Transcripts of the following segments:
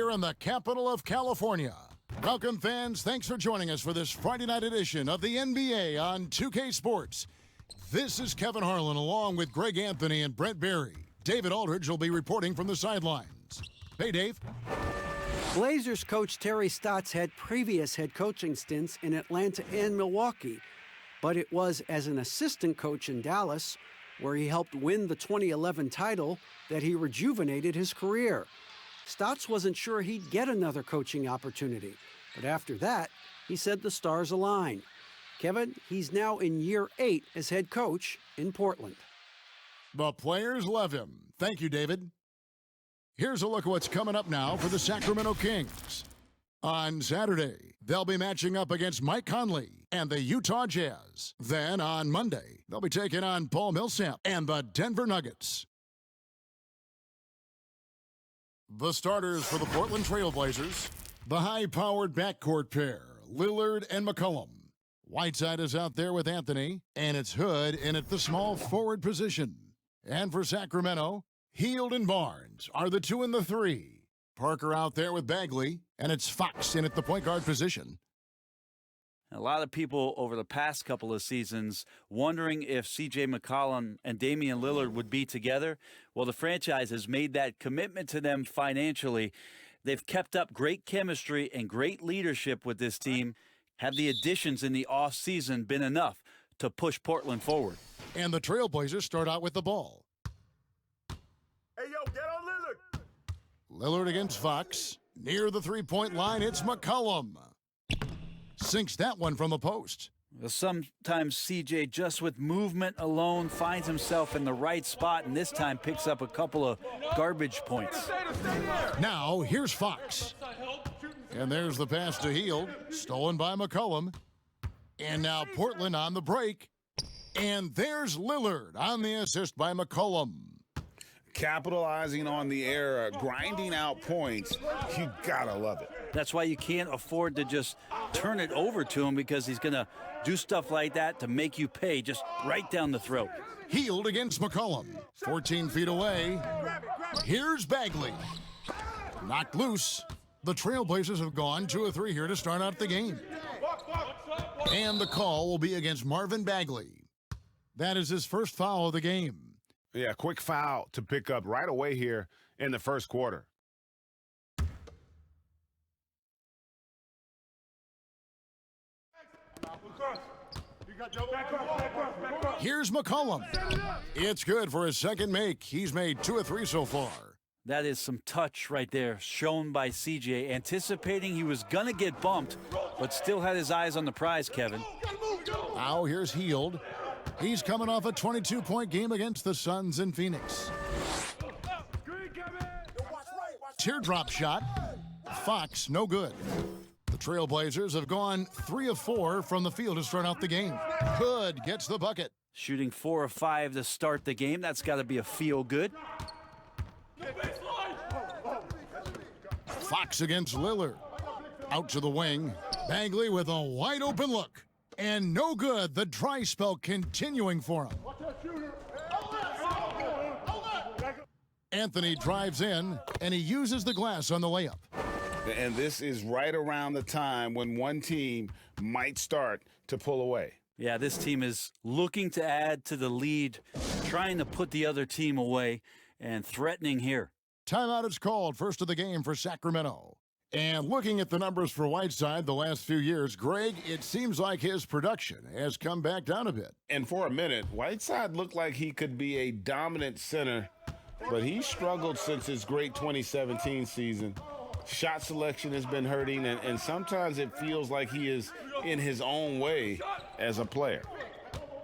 here in the capital of California. Welcome, fans. Thanks for joining us for this Friday night edition of the NBA on 2K Sports. This is Kevin Harlan along with Greg Anthony and Brent Berry. David Aldridge will be reporting from the sidelines. Hey, Dave. Blazers coach Terry Stotts had previous head coaching stints in Atlanta and Milwaukee, but it was as an assistant coach in Dallas, where he helped win the 2011 title, that he rejuvenated his career. Stotts wasn't sure he'd get another coaching opportunity, but after that, he said the stars aligned. Kevin, he's now in year 8 as head coach in Portland. The players love him. Thank you, David. Here's a look at what's coming up now for the Sacramento Kings. On Saturday, they'll be matching up against Mike Conley and the Utah Jazz. Then on Monday, they'll be taking on Paul Millsap and the Denver Nuggets. The starters for the Portland Trailblazers, the high-powered backcourt pair, Lillard and McCollum. Whiteside is out there with Anthony, and it's Hood in at the small forward position. And for Sacramento, Hield and Barnes are the 2 and the 3. Parker out there with Bagley, and it's Fox in at the point guard position. A lot of people over the past couple of seasons wondering if C.J. McCollum and Damian Lillard would be together. Well, the franchise has made that commitment to them financially. They've kept up great chemistry and great leadership with this team. Have the additions in the offseason been enough to push Portland forward? And the Trailblazers start out with the ball. Hey, yo, get on Lillard. Lillard against Fox. Near the three-point line, it's McCollum. Sinks that one from the post. Well, sometimes C.J. just with movement alone finds himself in the right spot, and this time picks up a couple of garbage points. Now, here's Fox. And there's the pass to Hield, stolen by McCollum. And now Portland on the break. And there's Lillard on the assist by McCollum. Capitalizing on the error, grinding out points. You gotta love it. That's why you can't afford to just turn it over to him, because he's going to do stuff like that to make you pay just right down the throat. Hield against McCollum. 14 feet away. Here's Bagley. Knocked loose. The Trailblazers have gone 2 of 3 here to start out the game. And the call will be against Marvin Bagley. That is his first foul of the game. Yeah, quick foul to pick up right away here in the first quarter. Here's McCollum. It's good for his second make. He's made 2 of 3 so far. That is some touch right there shown by C.J., anticipating he was going to get bumped, but still had his eyes on the prize, Kevin. Now here's Hield. He's coming off a 22-point game against the Suns in Phoenix. Teardrop shot. Fox, no good. The Trailblazers have gone 3 of 4 from the field to start out the game. Hood gets the bucket. Shooting 4 of 5 to start the game. That's got to be a feel-good. Fox against Lillard. Out to the wing. Bagley with a wide-open look. And no good. The dry spell continuing for him. Anthony drives in, and he uses the glass on the layup. And this is right around the time when one team might start to pull away. Yeah, this team is looking to add to the lead, trying to put the other team away, and threatening here. Timeout is called, first of the game for Sacramento. And looking at the numbers for Whiteside the last few years, Greg, it seems like his production has come back down a bit. And for a minute, Whiteside looked like he could be a dominant center, but he struggled since his great 2017 season. Shot selection has been hurting, and sometimes it feels like he is in his own way as a player.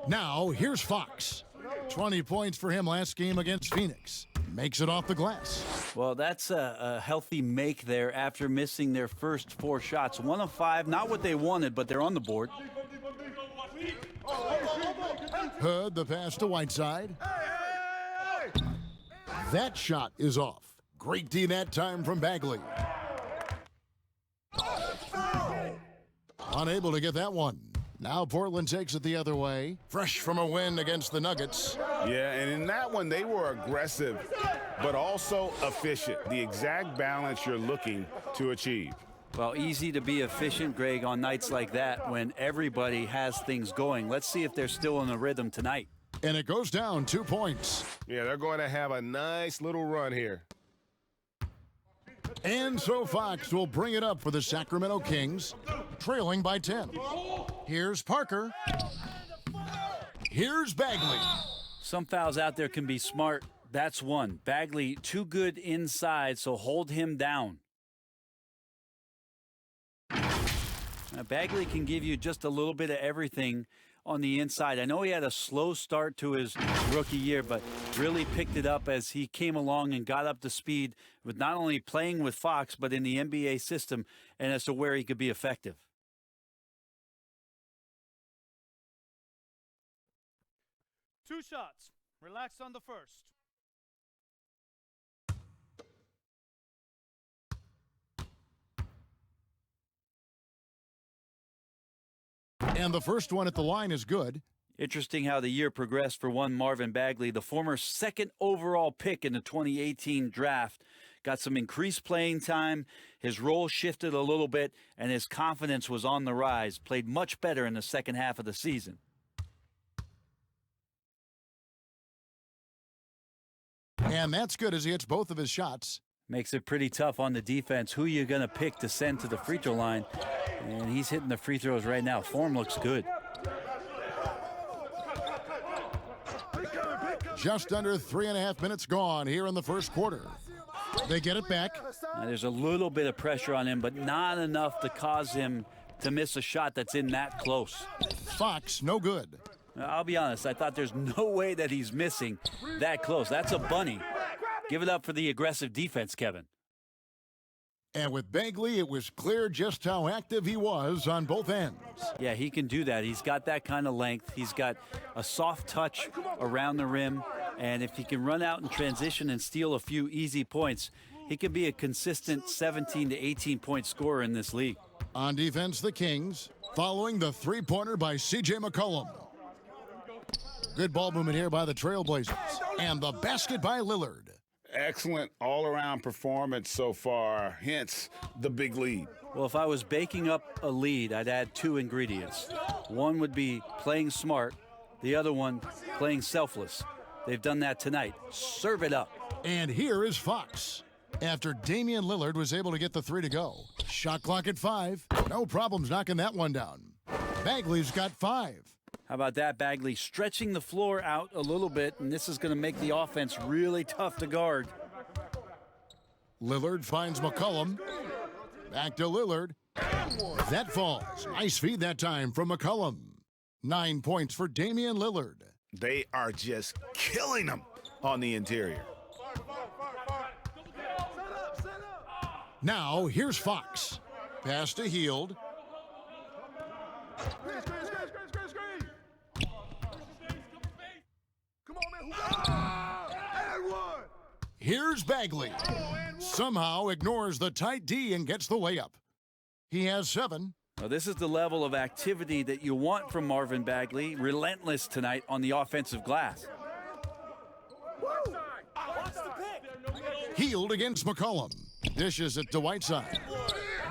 Now, here's Fox. 20 points for him last game against Phoenix. Makes it off the glass. Well, that's a healthy make there after missing their first 4 shots. 1 of 5, not what they wanted, but they're on the board. Hood, the pass to Whiteside. That shot is off. Great D that time from Bagley. Unable to get that one. Now Portland takes it the other way. Fresh from a win against the Nuggets. Yeah, and in that one, they were aggressive but also efficient, the exact balance you're looking to achieve. Well, easy to be efficient, Greg, on nights like that when everybody has things going. Let's see if they're still in the rhythm tonight. And it goes down 2 points. Yeah, they're going to have a nice little run here. And so Fox will bring it up for the Sacramento Kings, trailing by 10. Here's Parker. Here's Bagley. Some fouls out there can be smart. That's one. Bagley, too good inside, so hold him down. Now, Bagley can give you just a little bit of everything on the inside. I know he had a slow start to his rookie year, but really picked it up as he came along and got up to speed with not only playing with Fox, but in the NBA system and as to where he could be effective. Two shots. Relax on the first. And the first one at the line is good. Interesting how the year progressed for one Marvin Bagley, the former second overall pick in the 2018 draft. Got some increased playing time, his role shifted a little bit, and his confidence was on the rise. Played much better in the second half of the season. And that's good as he hits both of his shots. Makes it pretty tough on the defense. Who you going to pick to send to the free throw line? And he's hitting the free throws right now. Form looks good. Just under 3.5 minutes gone here in the first quarter. They get it back. Now, there's a little bit of pressure on him, but not enough to cause him to miss a shot that's in that close. Fox, no good. I'll be honest, I thought there's no way that he's missing that close. That's a bunny. Give it up for the aggressive defense, Kevin. And with Bagley, it was clear just how active he was on both ends. Yeah, he can do that. He's got that kind of length. He's got a soft touch around the rim. And if he can run out in transition and steal a few easy points, he could be a consistent 17 to 18-point scorer in this league. On defense, the Kings, following the three-pointer by C.J. McCollum. Good ball movement here by the Trailblazers. And the basket by Lillard. Excellent all-around performance so far, hence the big lead. Well, if I was baking up a lead, I'd add two ingredients. One would be playing smart. The other one, playing selfless. They've done that tonight. Serve it up. And here is Fox. After Damian Lillard was able to get the three to go. Shot clock at 5. No problems knocking that one down. Bagley's got 5. How about that, Bagley stretching the floor out a little bit, and this is going to make the offense really tough to guard. Lillard finds McCollum. Back to Lillard. That falls. Nice feed that time from McCollum. 9 points for Damian Lillard. They are just killing them on the interior. Now, here's Fox. Pass to Hield. Here's Bagley. Somehow ignores the tight D and gets the layup. He has 7. Now, this is the level of activity that you want from Marvin Bagley. Relentless tonight on the offensive glass. Hield against McCollum. Dishes it to Whiteside.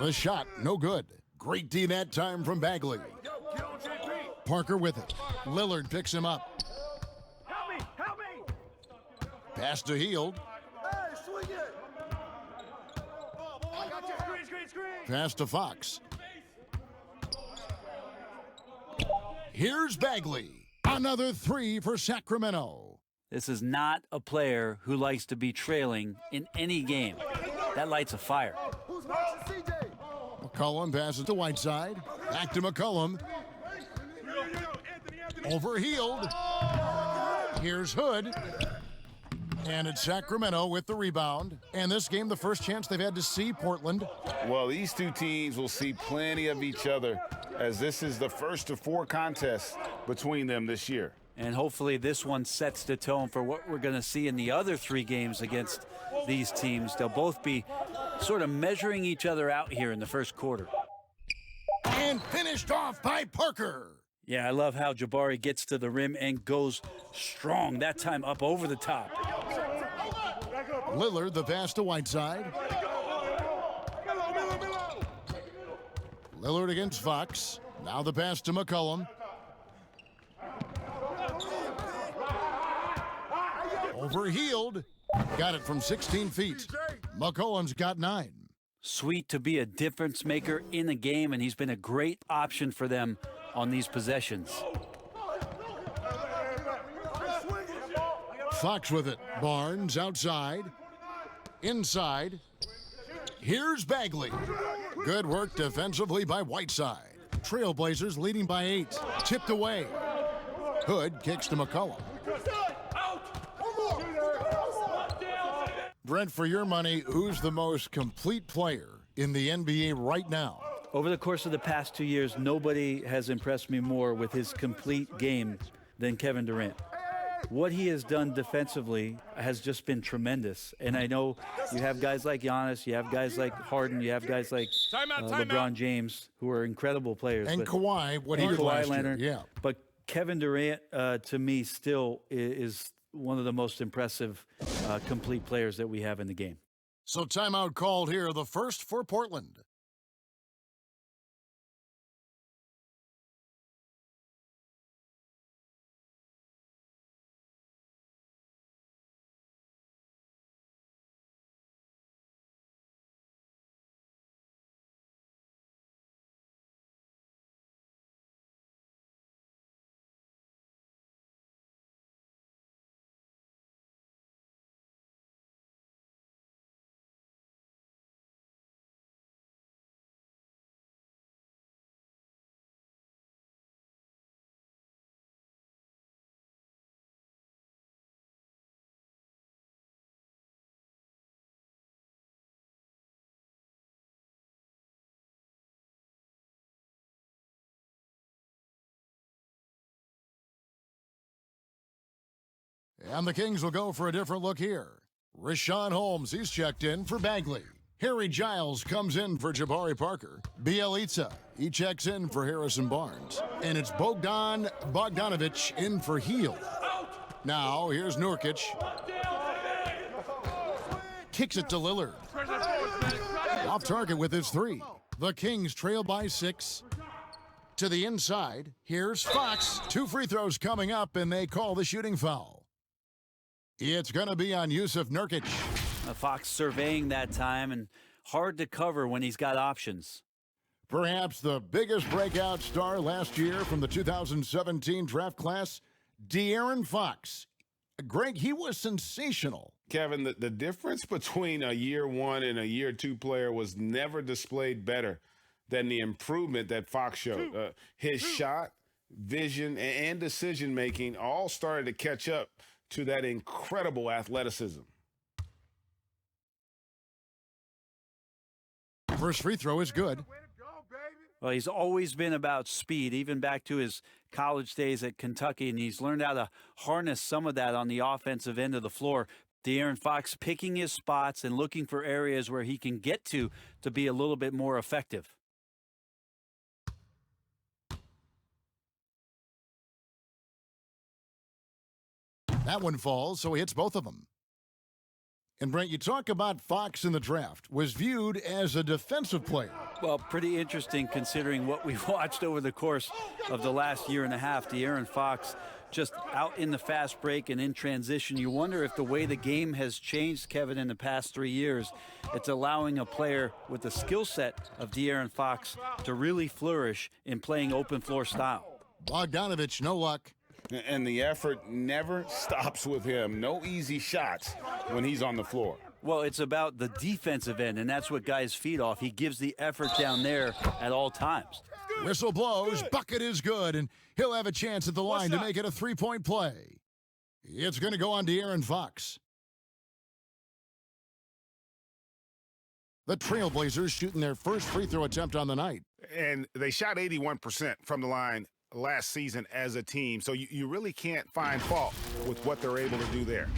The shot, no good. Great D that time from Bagley. Parker with it. Lillard picks him up. Pass to Hield. Pass to Fox. Here's Bagley. Another 3 for Sacramento. This is not a player who likes to be trailing in any game. That lights a fire. McCollum passes to Whiteside. Back to McCollum. Over Hield. Here's Hood. And it's Sacramento with the rebound. And this game, the first chance they've had to see Portland. Well, these two teams will see plenty of each other as this is the first of 4 contests between them this year. And hopefully this one sets the tone for what we're going to see in the other 3 games against these teams. They'll both be sort of measuring each other out here in the first quarter. And finished off by Parker. Yeah, I love how Jabari gets to the rim and goes strong, that time up over the top. Lillard the pass to Whiteside. Lillard against Fox. Now the pass to McCollum. Overhealed. Got it from 16 feet. McCollum's got 9. Sweet to be a difference maker in the game, and he's been a great option for them on these possessions. Fox with it. Barnes outside. Inside. Here's Bagley. Good work defensively by Whiteside. Trailblazers leading by 8. Tipped away. Hood kicks to McCollum. Brent, for your money, who's the most complete player in the NBA right now? Over the course of the past 2 years, nobody has impressed me more with his complete game than Kevin Durant. What he has done defensively has just been tremendous. And I know you have guys like Giannis, you have guys like Harden, you have guys like LeBron James, who are incredible players. And Kawhi, what he did last year. Yeah. But Kevin Durant, to me, still is one of the most impressive complete players that we have in the game. So timeout called here, the first for Portland. And the Kings will go for a different look here. Rashawn Holmes, he's checked in for Bagley. Harry Giles comes in for Jabari Parker. Bielitsa, he checks in for Harrison Barnes. And it's Bogdanovich in for Heel. Now, here's Nurkic. Kicks it to Lillard. Off target with his 3. The Kings trail by 6. To the inside, here's Fox. 2 free throws coming up, and they call the shooting foul. It's going to be on Yusuf Nurkic. Fox surveying that time, and hard to cover when he's got options. Perhaps the biggest breakout star last year from the 2017 draft class, De'Aaron Fox. Greg, he was sensational. Kevin, the difference between a year 1 and a year 2 player was never displayed better than the improvement that Fox showed. His shot, vision, and decision-making all started to catch up to that incredible athleticism. First free throw is good. Well, he's always been about speed, even back to his college days at Kentucky, and he's learned how to harness some of that on the offensive end of the floor. De'Aaron Fox picking his spots and looking for areas where he can get to be a little bit more effective. That one falls, so he hits both of them. And Brent, you talk about Fox in the draft, was viewed as a defensive player. Well, pretty interesting considering what we've watched over the course of the last year and a half. De'Aaron Fox just out in the fast break and in transition. You wonder if the way the game has changed, Kevin, in the past 3 years, it's allowing a player with the skill set of De'Aaron Fox to really flourish in playing open floor style. Bogdanovich, no luck. And the effort never stops with him. No easy shots when he's on the floor. Well, it's about the defensive end, and that's what guys feed off. He gives the effort down there at all times. Whistle blows, bucket is good, and he'll have a chance at the line to make it a three-point play. It's going to go on De'Aaron Fox. The Trailblazers shooting their first free throw attempt on the night. And they shot 81% from the line last season as a team, so you really can't find fault with what they're able to do there.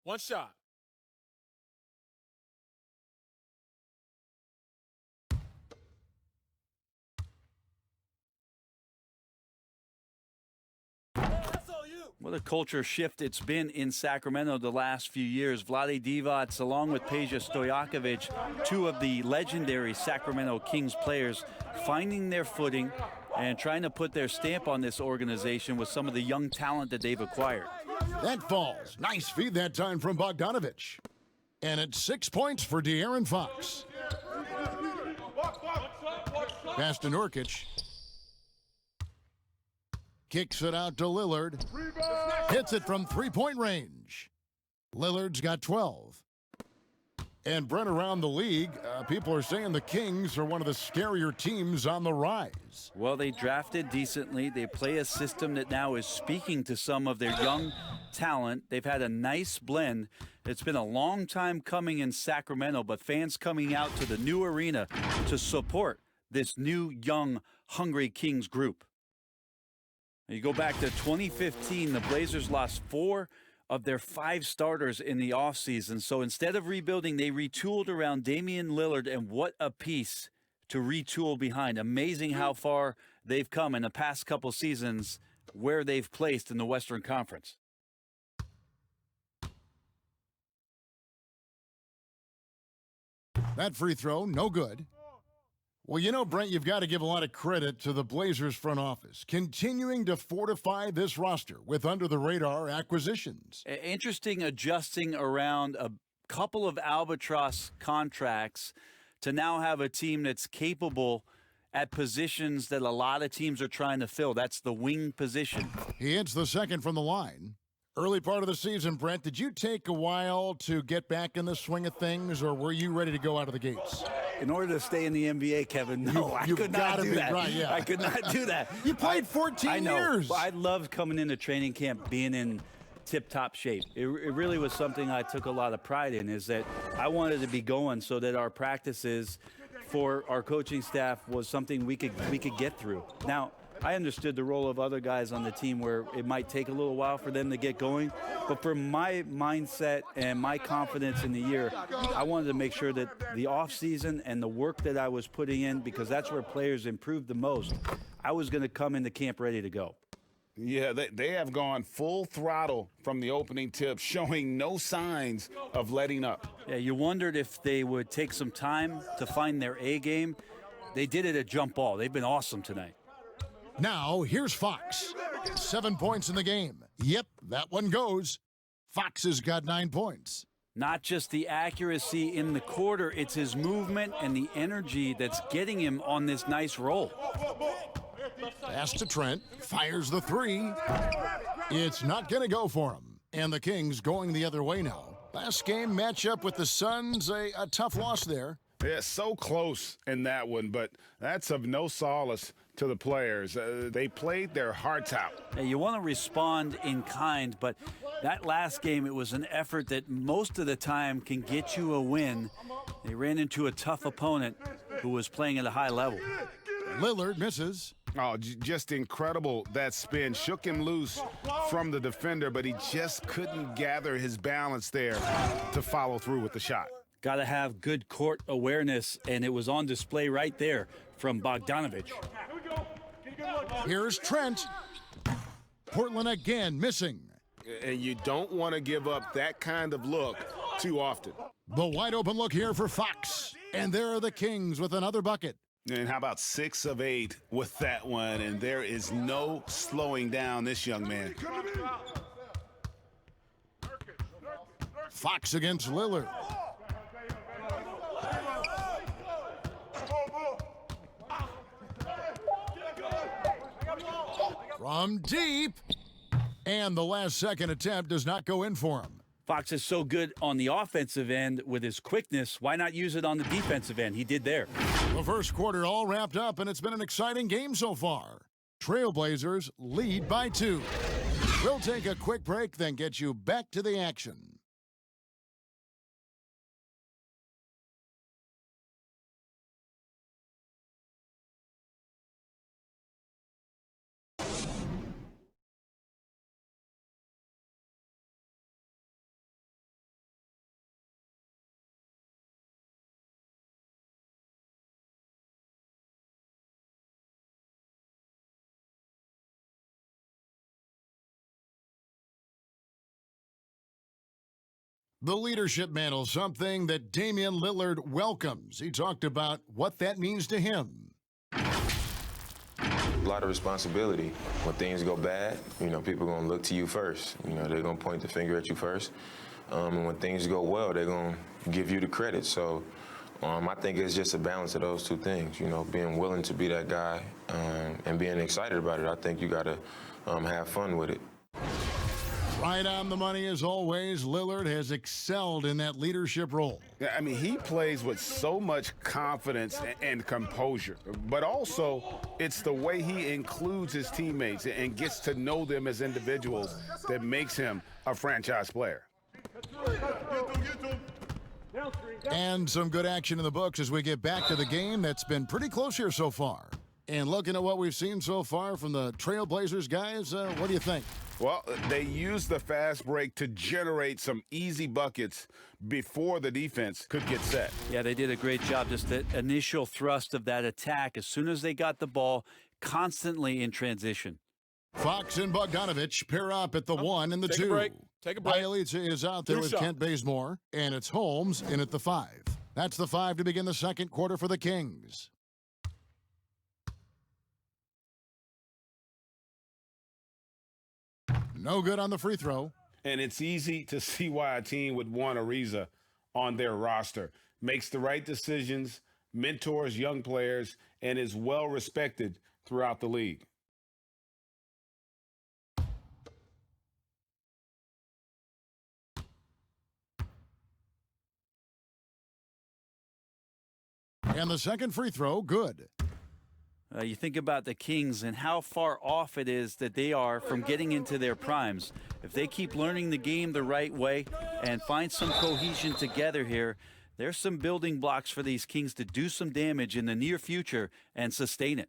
One shot. What a culture shift it's been in Sacramento the last few years. Vlade Divac, along with Peja Stojakovic, two of the legendary Sacramento Kings players, finding their footing and trying to put their stamp on this organization with some of the young talent that they've acquired. That falls. Nice feed that time from Bogdanovich. And it's 6 points for De'Aaron Fox. Pass to Nurkic. Kicks it out to Lillard. Hits it from three-point range. Lillard's got 12. And Brent, around the league, people are saying the Kings are one of the scarier teams on the rise. Well, they drafted decently. They play a system that now is speaking to some of their young talent. They've had a nice blend. It's been a long time coming in Sacramento, but fans coming out to the new arena to support this new, young, hungry Kings group. You go back to 2015, the Blazers lost 4 of their 5 starters in the offseason. So instead of rebuilding, they retooled around Damian Lillard, and what a piece to retool behind. Amazing how far they've come in the past couple seasons, where they've placed in the Western Conference. That free throw, no good. Well, you know, Brent, you've got to give a lot of credit to the Blazers front office, continuing to fortify this roster with under-the-radar acquisitions. Interesting adjusting around a couple of albatross contracts to now have a team that's capable at positions that a lot of teams are trying to fill. That's the wing position. He hits the second from the line. Early part of the season, Brent, did you take a while to get back in the swing of things, or were you ready to go out of the gates? In order to stay in the NBA, Kevin, no, I could not do that. Right, yeah. I could not do that. You played 14 years. I loved coming into training camp, being in tip-top shape. It really was something I took a lot of pride in, is that I wanted to be going so that our practices for our coaching staff was something we could get through. Now, I understood the role of other guys on the team where it might take a little while for them to get going. But for my mindset and my confidence in the year, I wanted to make sure that the offseason and the work that I was putting in, because that's where players improve the most, I was going to come into camp ready to go. Yeah, they have gone full throttle from the opening tip, showing no signs of letting up. Yeah, you wondered if they would take some time to find their A game. They did it at jump ball. They've been awesome tonight. Now, here's Fox. 7 points in the game. Yep, that one goes. Fox has got 9 points. Not just the accuracy in the quarter, it's his movement and the energy that's getting him on this nice roll. Pass to Trent. Fires the three. It's not going to go for him. And the Kings going the other way now. Last game matchup with the Suns, a tough loss there. Yeah, so close in that one, but that's of no solace to the players. They played their hearts out. Hey, you want to respond in kind, but that last game, it was an effort that most of the time can get you a win. They ran into a tough opponent who was playing at a high level. Lillard misses. Oh, just incredible, that spin. Shook him loose from the defender, but he just couldn't gather his balance there to follow through with the shot. Got to have good court awareness, and it was on display right there from Bogdanovich. Here's Trent. Portland again missing. And you don't want to give up that kind of look too often. The wide open look here for Fox. And there are the Kings with another bucket. And how about 6 of 8 with that one? And there is no slowing down this young man. Fox against Lillard. From deep. And the last second attempt does not go in for him. Fox is so good on the offensive end with his quickness. Why not use it on the defensive end? He did there. The first quarter all wrapped up, and it's been an exciting game so far. Trailblazers lead by 2. We'll take a quick break, then get you back to the action. The leadership mantle, something that Damian Lillard welcomes. He talked about what that means to him. A lot of responsibility. When things go bad, people are going to look to you first. They're going to point the finger at you first. And when things go well, they're going to give you the credit. So I think it's just a balance of those two things, being willing to be that guy and being excited about it. I think you got to have fun with it. Right on the money as always. Lillard has excelled in that leadership role. I mean, he plays with so much confidence and composure, but also it's the way he includes his teammates and gets to know them as individuals that makes him a franchise player. And some good action in the books as we get back to the game that's been pretty close here so far. And looking at what we've seen so far from the Trailblazers guys, what do you think? Well, they used the fast break to generate some easy buckets before the defense could get set. Yeah, they did a great job. Just the initial thrust of that attack, as soon as they got the ball, constantly in transition. Fox and Bogdanovich pair up at the 1 and the 2. Take a break. Bielitsa is out there with Kent Bazemore, and it's Holmes in at the 5. That's the 5 to begin the second quarter for the Kings. No good on the free throw. And it's easy to see why a team would want Ariza on their roster. Makes the right decisions, mentors young players, and is well respected throughout the league. And the second free throw, good. You think about the Kings and how far off it is that they are from getting into their primes. If they keep learning the game the right way and find some cohesion together here, there's some building blocks for these Kings to do some damage in the near future and sustain it.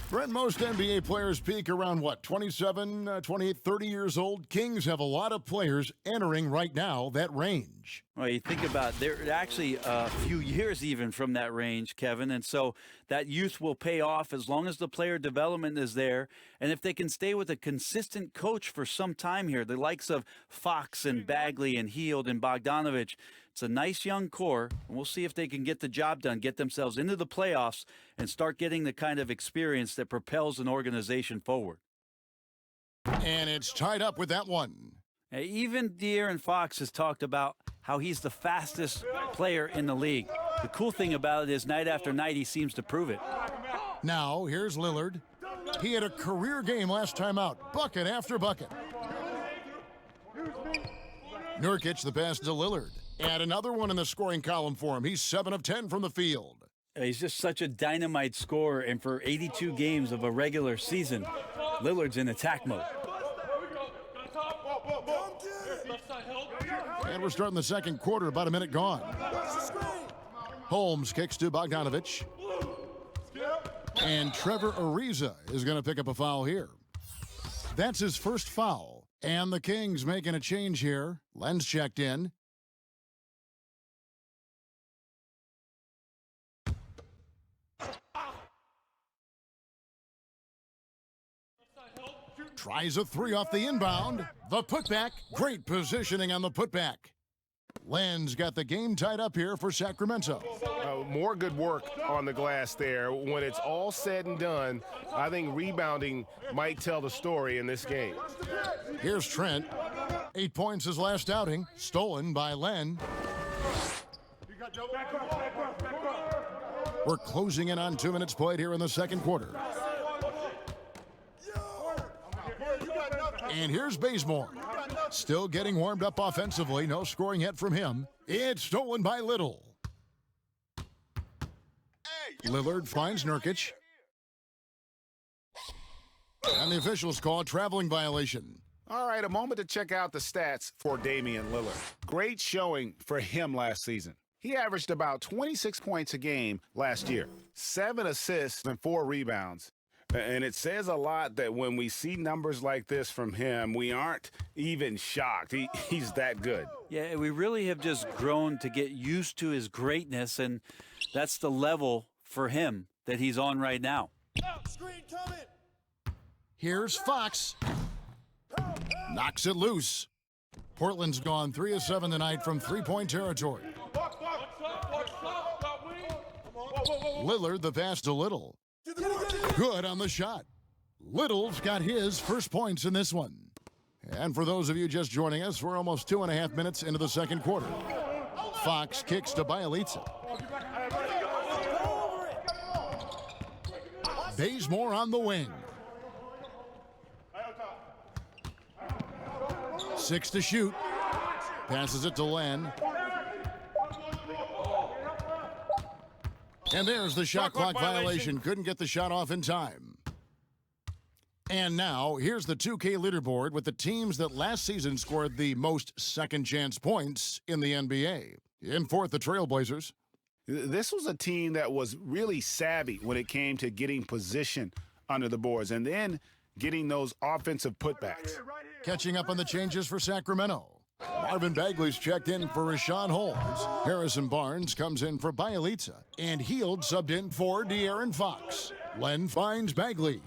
Brent, most NBA players peak around, 27, 28, 30 years old? Kings have a lot of players entering right now that range. Well, you think about they're actually a few years even from that range, Kevin, and so that youth will pay off as long as the player development is there. And if they can stay with a consistent coach for some time here, the likes of Fox and Bagley and Hield and Bogdanovich, it's a nice young core, and we'll see if they can get the job done, get themselves into the playoffs, and start getting the kind of experience that propels an organization forward. And it's tied up with that one. Even De'Aaron Fox has talked about how he's the fastest player in the league. The cool thing about it is night after night he seems to prove it. Now, here's Lillard. He had a career game last time out, bucket after bucket. Nurkic, the pass to Lillard. And another one in the scoring column for him. He's 7 of 10 from the field. He's just such a dynamite scorer, and for 82 games of a regular season, Lillard's in attack mode. And we're starting the second quarter, about a minute gone. Holmes kicks to Bogdanovich. And Trevor Ariza is going to pick up a foul here. That's his first foul. And the Kings making a change here. Len's checked in. Tries a 3 off the inbound. The putback. Great positioning on the putback. Len's got the game tied up here for Sacramento. More good work on the glass there. When it's all said and done, I think rebounding might tell the story in this game. Here's Trent. 8 points his last outing. Stolen by Len. We're closing in on 2 minutes played here in the second quarter. And here's Bazemore. Still getting warmed up offensively. No scoring yet from him. It's stolen by Little. Lillard finds Nurkic. And the officials call a traveling violation. All right, a moment to check out the stats for Damian Lillard. Great showing for him last season. He averaged about 26 points a game last year, 7 assists and 4 rebounds. And it says a lot that when we see numbers like this from him, we aren't even shocked. He's that good. Yeah, we really have just grown to get used to his greatness, and that's the level for him that he's on right now. Here's Fox. Knocks it loose. Portland's gone 3 of 7 tonight from three-point territory. Lillard the pass to Little. Good on the shot. Little's got his first points in this one. And for those of you just joining us, we're almost 2.5 minutes into the second quarter. Fox kicks to Bielitsa. Bazemore on the wing. 6 to shoot. Passes it to Len. And there's the shot clock violation. Couldn't get the shot off in time. And now, here's the 2K leaderboard with the teams that last season scored the most second-chance points in the NBA. In fourth, the Trailblazers. This was a team that was really savvy when it came to getting position under the boards and then getting those offensive putbacks. Catching up on the changes for Sacramento. Marvin Bagley's checked in for Rashawn Holmes. Harrison Barnes comes in for Bielitsa. And Hield subbed in for De'Aaron Fox. Len finds Bagley.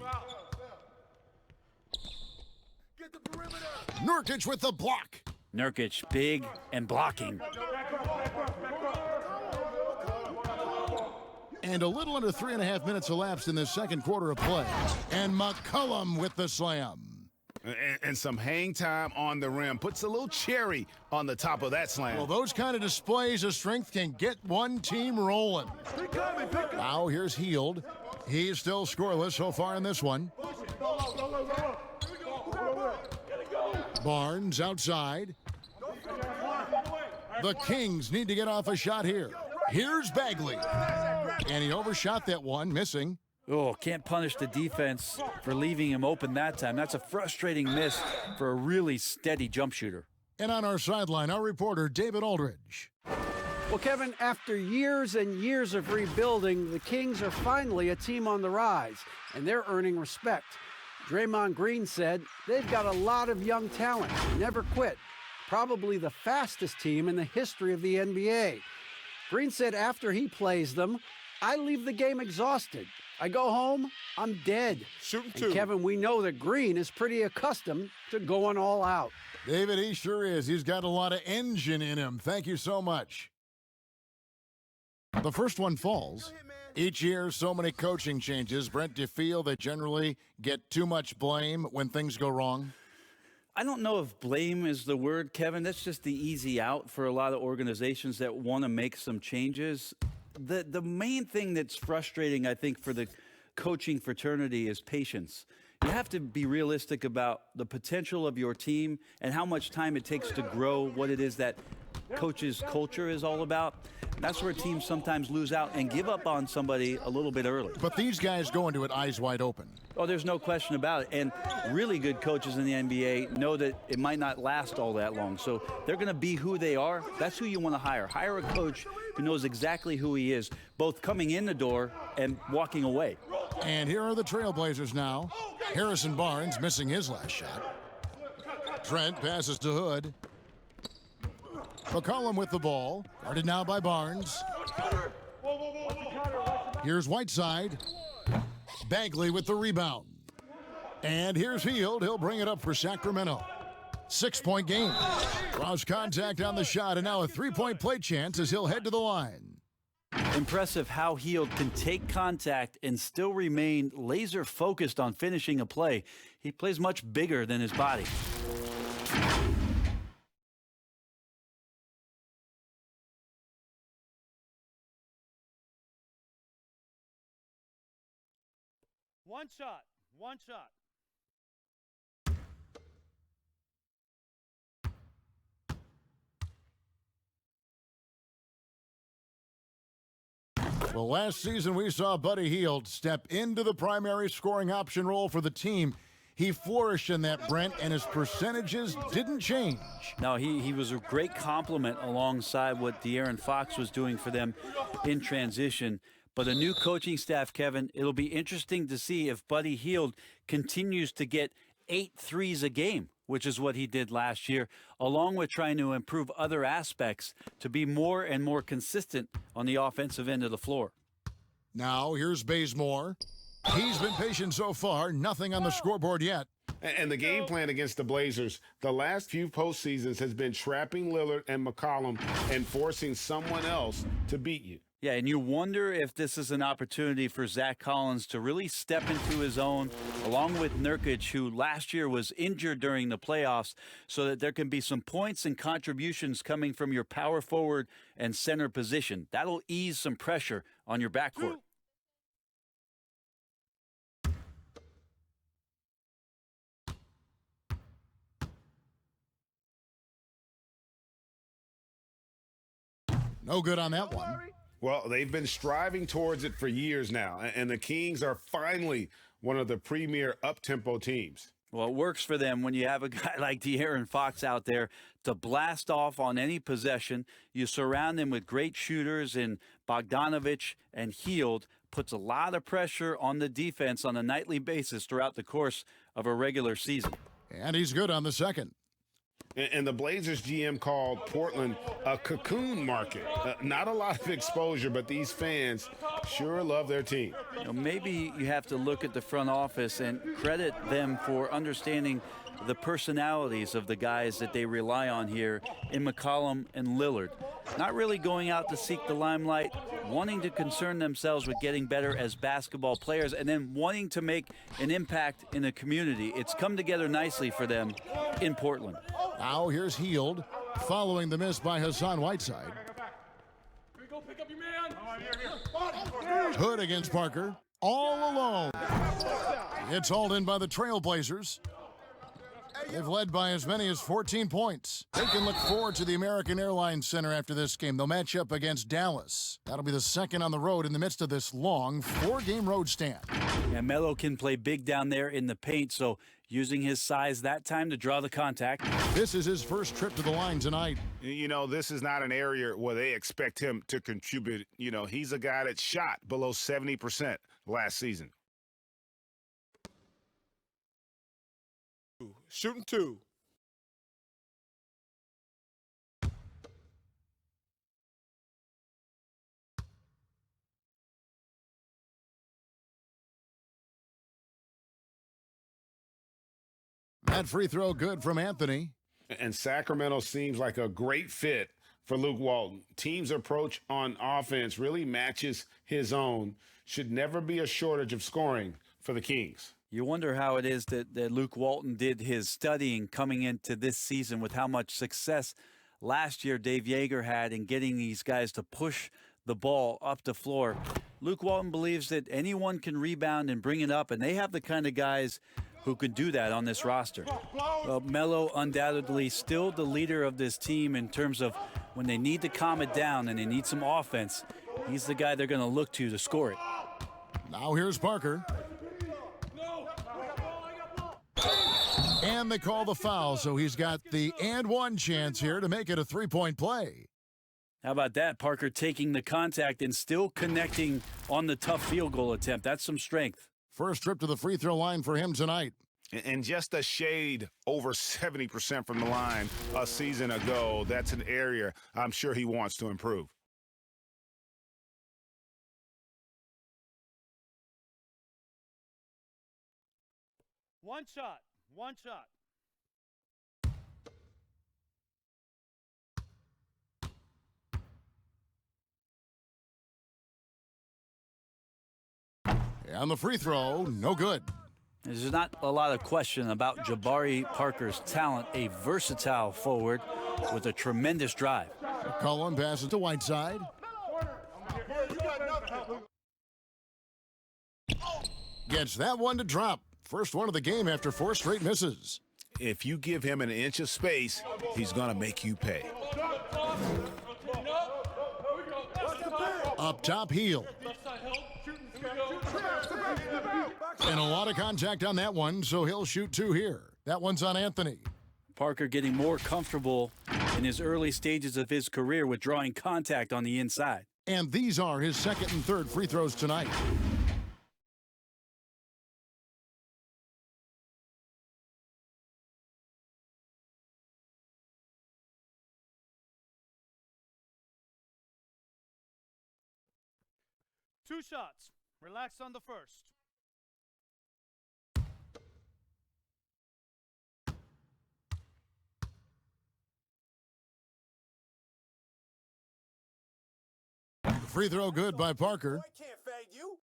Nurkic with the block. Nurkic, big and blocking. And a little under 3.5 minutes elapsed in the second quarter of play. And McCollum with the slam. And some hang time on the rim. Puts a little cherry on the top of that slam. Well, those kind of displays of strength can get one team rolling. Now here's Hield. He's still scoreless so far in this one. Barnes outside. The Kings need to get off a shot here. Here's Bagley. And he overshot that one, missing. Oh, can't punish the defense for leaving him open that time. That's a frustrating miss for a really steady jump shooter. And on our sideline, our reporter, David Aldridge. Well, Kevin, after years and years of rebuilding, the Kings are finally a team on the rise, and they're earning respect. Draymond Green said they've got a lot of young talent, never quit. Probably the fastest team in the history of the NBA. Green said after he plays them, I leave the game exhausted. I go home, I'm dead. Shooting and two. Kevin, we know that Green is pretty accustomed to going all out. David, he sure is. He's got a lot of engine in him. Thank you so much. The first one falls. Each year, so many coaching changes. Brent, do you feel they generally get too much blame when things go wrong? I don't know if blame is the word, Kevin. That's just the easy out for a lot of organizations that want to make some changes. The main thing that's frustrating, I think, for the coaching fraternity is patience. You have to be realistic about the potential of your team and how much time it takes to grow what it is that coach's culture is all about. That's where teams sometimes lose out and give up on somebody a little bit early. But these guys go into it eyes wide open. Oh, there's no question about it. And really good coaches in the NBA know that it might not last all that long. So they're going to be who they are. That's who you want to hire. Hire a coach who knows exactly who he is, both coming in the door and walking away. And here are the Trailblazers now. Harrison Barnes missing his last shot. Trent passes to Hood. McCollum with the ball. Guarded now by Barnes. Here's Whiteside. Bagley with the rebound. And here's Hield. He'll bring it up for Sacramento. 6-point game. Draws contact on the shot, and now a three-point play chance as he'll head to the line. Impressive how Hield can take contact and still remain laser focused on finishing a play. He plays much bigger than his body. One shot. One shot. Well, last season we saw Buddy Hield step into the primary scoring option role for the team. He flourished in that, Brent, and his percentages didn't change. No, he was a great complement alongside what De'Aaron Fox was doing for them in transition. But a new coaching staff, Kevin, it'll be interesting to see if Buddy Hield continues to get 8 threes a game, which is what he did last year, along with trying to improve other aspects to be more and more consistent on the offensive end of the floor. Now, here's Bazemore. He's been patient so far, nothing on the scoreboard yet. And the game plan against the Blazers, the last few postseasons has been trapping Lillard and McCollum and forcing someone else to beat you. Yeah, and you wonder if this is an opportunity for Zach Collins to really step into his own, along with Nurkic, who last year was injured during the playoffs, so that there can be some points and contributions coming from your power forward and center position. That'll ease some pressure on your backcourt. No good on that one. Well, they've been striving towards it for years now, and the Kings are finally one of the premier up-tempo teams. Well, it works for them when you have a guy like De'Aaron Fox out there to blast off on any possession. You surround them with great shooters in Bogdanovich and Hield, puts a lot of pressure on the defense on a nightly basis throughout the course of a regular season. And he's good on the second. And the Blazers GM called Portland a cocoon market. Not a lot of exposure, but these fans sure love their team. You know, maybe you have to look at the front office and credit them for understanding the personalities of the guys that they rely on here in McCollum and Lillard. Not really going out to seek the limelight, wanting to concern themselves with getting better as basketball players, and then wanting to make an impact in the community. It's come together nicely for them in Portland. Now here's Hield, following the miss by Hassan Whiteside. Hood against Parker, all alone. It's hauled in by the Trailblazers. They've led by as many as 14 points. They can look forward to the American Airlines Center after this game. They'll match up against Dallas. That'll be the second on the road in the midst of this long 4-game road stand. Yeah, Melo can play big down there in the paint, so using his size that time to draw the contact. This is his first trip to the line tonight. You know, this is not an area where they expect him to contribute. You know, he's a guy that shot below 70% last season. Shooting two. That free throw good from Anthony. And Sacramento seems like a great fit for Luke Walton. Team's approach on offense really matches his own. Should never be a shortage of scoring for the Kings. You wonder how it is that Luke Walton did his studying coming into this season with how much success last year Dave Yeager had in getting these guys to push the ball up the floor. Luke Walton believes that anyone can rebound and bring it up, and they have the kind of guys who could do that on this roster. Well, Melo undoubtedly still the leader of this team in terms of when they need to calm it down and they need some offense. He's the guy they're going to look to score it. Now here's Parker. And they call the foul, so he's got the and one chance here to make it a three-point play. How about that? Parker taking the contact and still connecting on the tough field goal attempt. That's some strength. First trip to the free throw line for him tonight. And just a shade over 70% from the line a season ago. That's an area I'm sure he wants to improve. One shot. One shot. And the free throw, no good. There's not a lot of question about Jabari Parker's talent, a versatile forward with a tremendous drive. McCollum passes to Whiteside. Gets that one to drop. First one of the game after 4 straight misses. If you give him an inch of space, he's going to make you pay. Up top, Hield. And a lot of contact on that one, so he'll shoot 2 here. That one's on Anthony. Parker getting more comfortable in his early stages of his career with drawing contact on the inside. And these are his second and third free throws tonight. Two shots. Relax on the first. Free throw good by Parker. I can't fade you.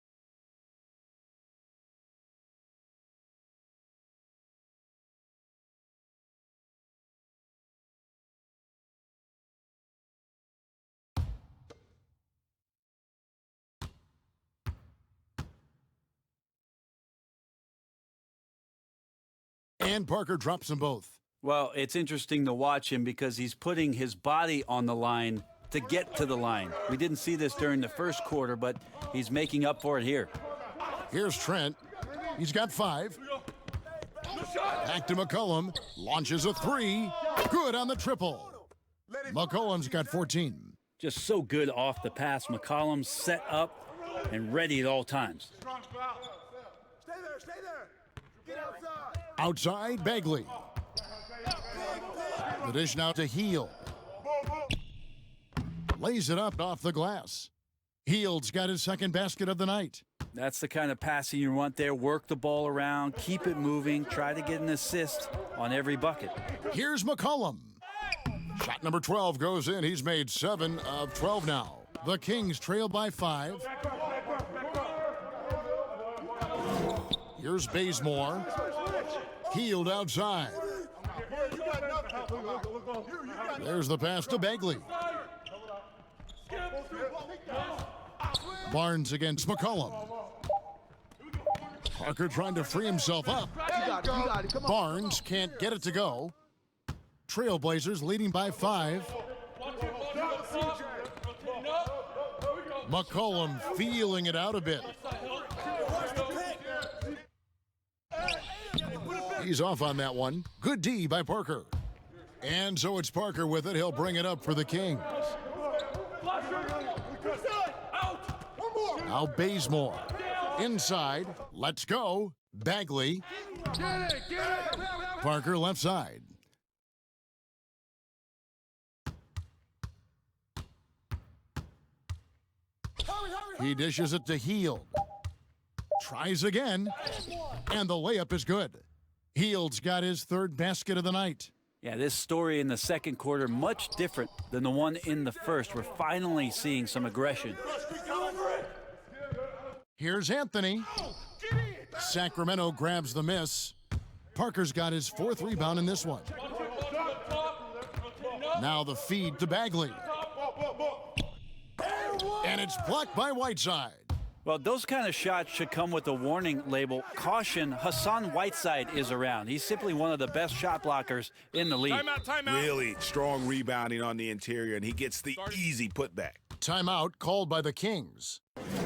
And Parker drops them both. Well, it's interesting to watch him because he's putting his body on the line to get to the line. We didn't see this during the first quarter, but he's making up for it here. Here's Trent. He's got 5. Back to McCollum. Launches a 3. Good on the triple. McCollum's got 14. Just so good off the pass. McCollum set up and ready at all times. Stay there, stay there. Get outside. Outside, Bagley. The dish now to Heel. Lays it up off the glass. Heald's got his second basket of the night. That's the kind of passing you want there. Work the ball around, keep it moving, try to get an assist on every bucket. Here's McCollum. Shot number 12 goes in. He's made 7 of 12 now. The Kings trail by 5. Here's Bazemore. Healed outside. There's the pass to Bagley. Barnes against McCollum. Parker trying to free himself up. Barnes can't get it to go. Trailblazers leading by 5. McCollum feeling it out a bit. He's off on that one. Good D by Parker. And so it's Parker with it. He'll bring it up for the Kings. Now Bazemore. Inside. Let's go. Bagley. Parker left side. He dishes it to Heald. Tries again. And the layup is good. Heald's got his third basket of the night. Yeah, this story in the second quarter, much different than the one in the first. We're finally seeing some aggression. Here's Anthony. Sacramento grabs the miss. Parker's got his 4th rebound in this one. Now the feed to Bagley. And it's blocked by Whiteside. Well, those kind of shots should come with a warning label. Caution, Hassan Whiteside is around. He's simply one of the best shot blockers in the league. Timeout. Really strong rebounding on the interior, and he gets the easy putback. Timeout called by the Kings.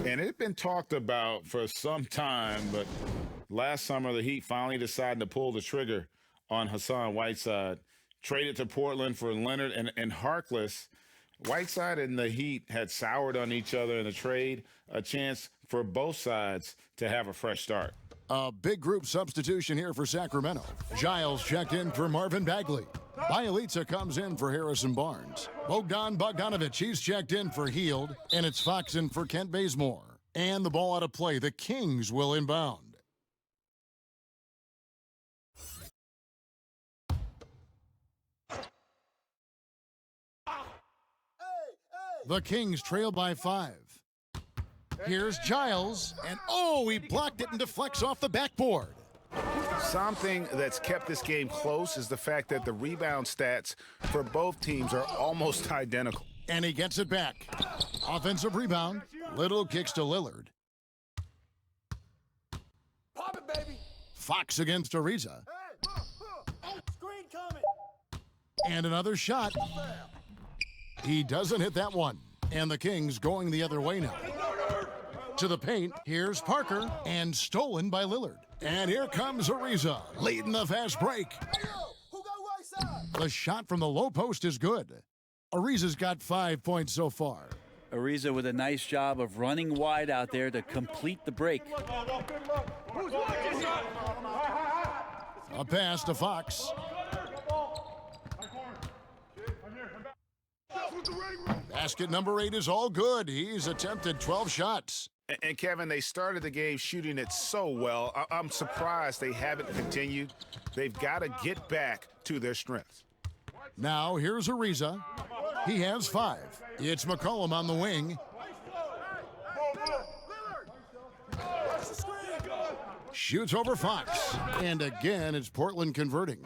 And it's been talked about for some time, but last summer the Heat finally decided to pull the trigger on Hassan Whiteside. Traded to Portland for Leonard and Harkless. Whiteside and the Heat had soured on each other in the trade, a chance for both sides to have a fresh start. A big group substitution here for Sacramento. Giles checked in for Marvin Bagley. Bielitsa comes in for Harrison Barnes. Bogdanovich, he's checked in for Heald, and it's Fox in for Kent Bazemore. And the ball out of play. The Kings will inbound. The Kings trail by 5. Here's Giles, and he blocked it and deflects off the backboard. Something that's kept this game close is the fact that the rebound stats for both teams are almost identical. And he gets it back. Offensive rebound. Little kicks to Lillard. Pop it, baby. Fox against Ariza. Screen coming. And another shot. He doesn't hit that one. And the Kings going the other way now. To the paint, here's Parker, and stolen by Lillard. And here comes Ariza, leading the fast break. Who got right side? The shot from the low post is good. Ariza's got 5 points so far. Ariza with a nice job of running wide out there to complete the break. A pass to Fox. Basket number 8 is all good. He's attempted 12 shots. And Kevin, they started the game shooting it so well. I'm surprised they haven't continued. They've got to get back to their strengths. Now here's Ariza. He has 5. It's McCollum on the wing. shoots over Fox. And again, it's Portland converting.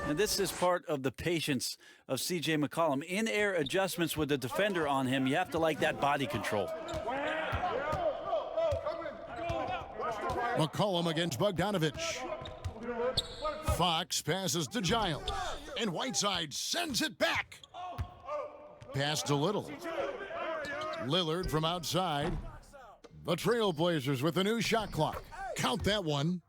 And this is part of the patience of C.J. McCollum. In-air adjustments with the defender on him. You have to like that body control. McCollum against Bogdanovich. Fox passes to Giles. And Whiteside sends it back. Pass to Little. Lillard from outside. The Trailblazers with a new shot clock. Count that one.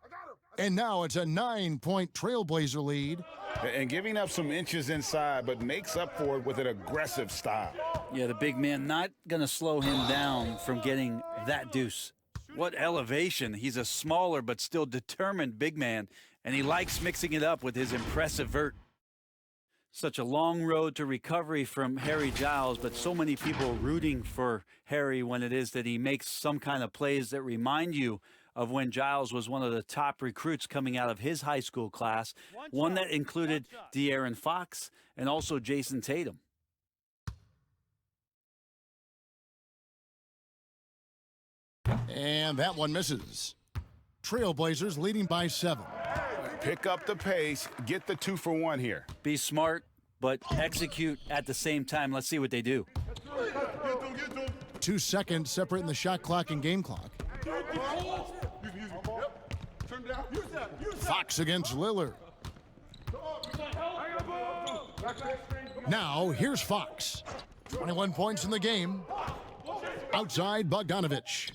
And now it's a 9-point Trailblazer lead. And giving up some inches inside, but makes up for it with an aggressive style. Yeah, the big man not going to slow him down from getting that deuce. What elevation. He's a smaller but still determined big man, and he likes mixing it up with his impressive vert. Such a long road to recovery from Harry Giles, but so many people rooting for Harry when it is that he makes some kind of plays that remind you of when Giles was one of the top recruits coming out of his high school class, one that included De'Aaron Fox and also Jason Tatum. And that one misses. Trailblazers leading by 7. Pick up the pace, get the 2-for-1 here. Be smart, but execute at the same time. Let's see what they do. 2 seconds separating the shot clock and game clock. Fox against Lillard. Now, here's Fox. 21 points in the game. Outside, Bogdanovich.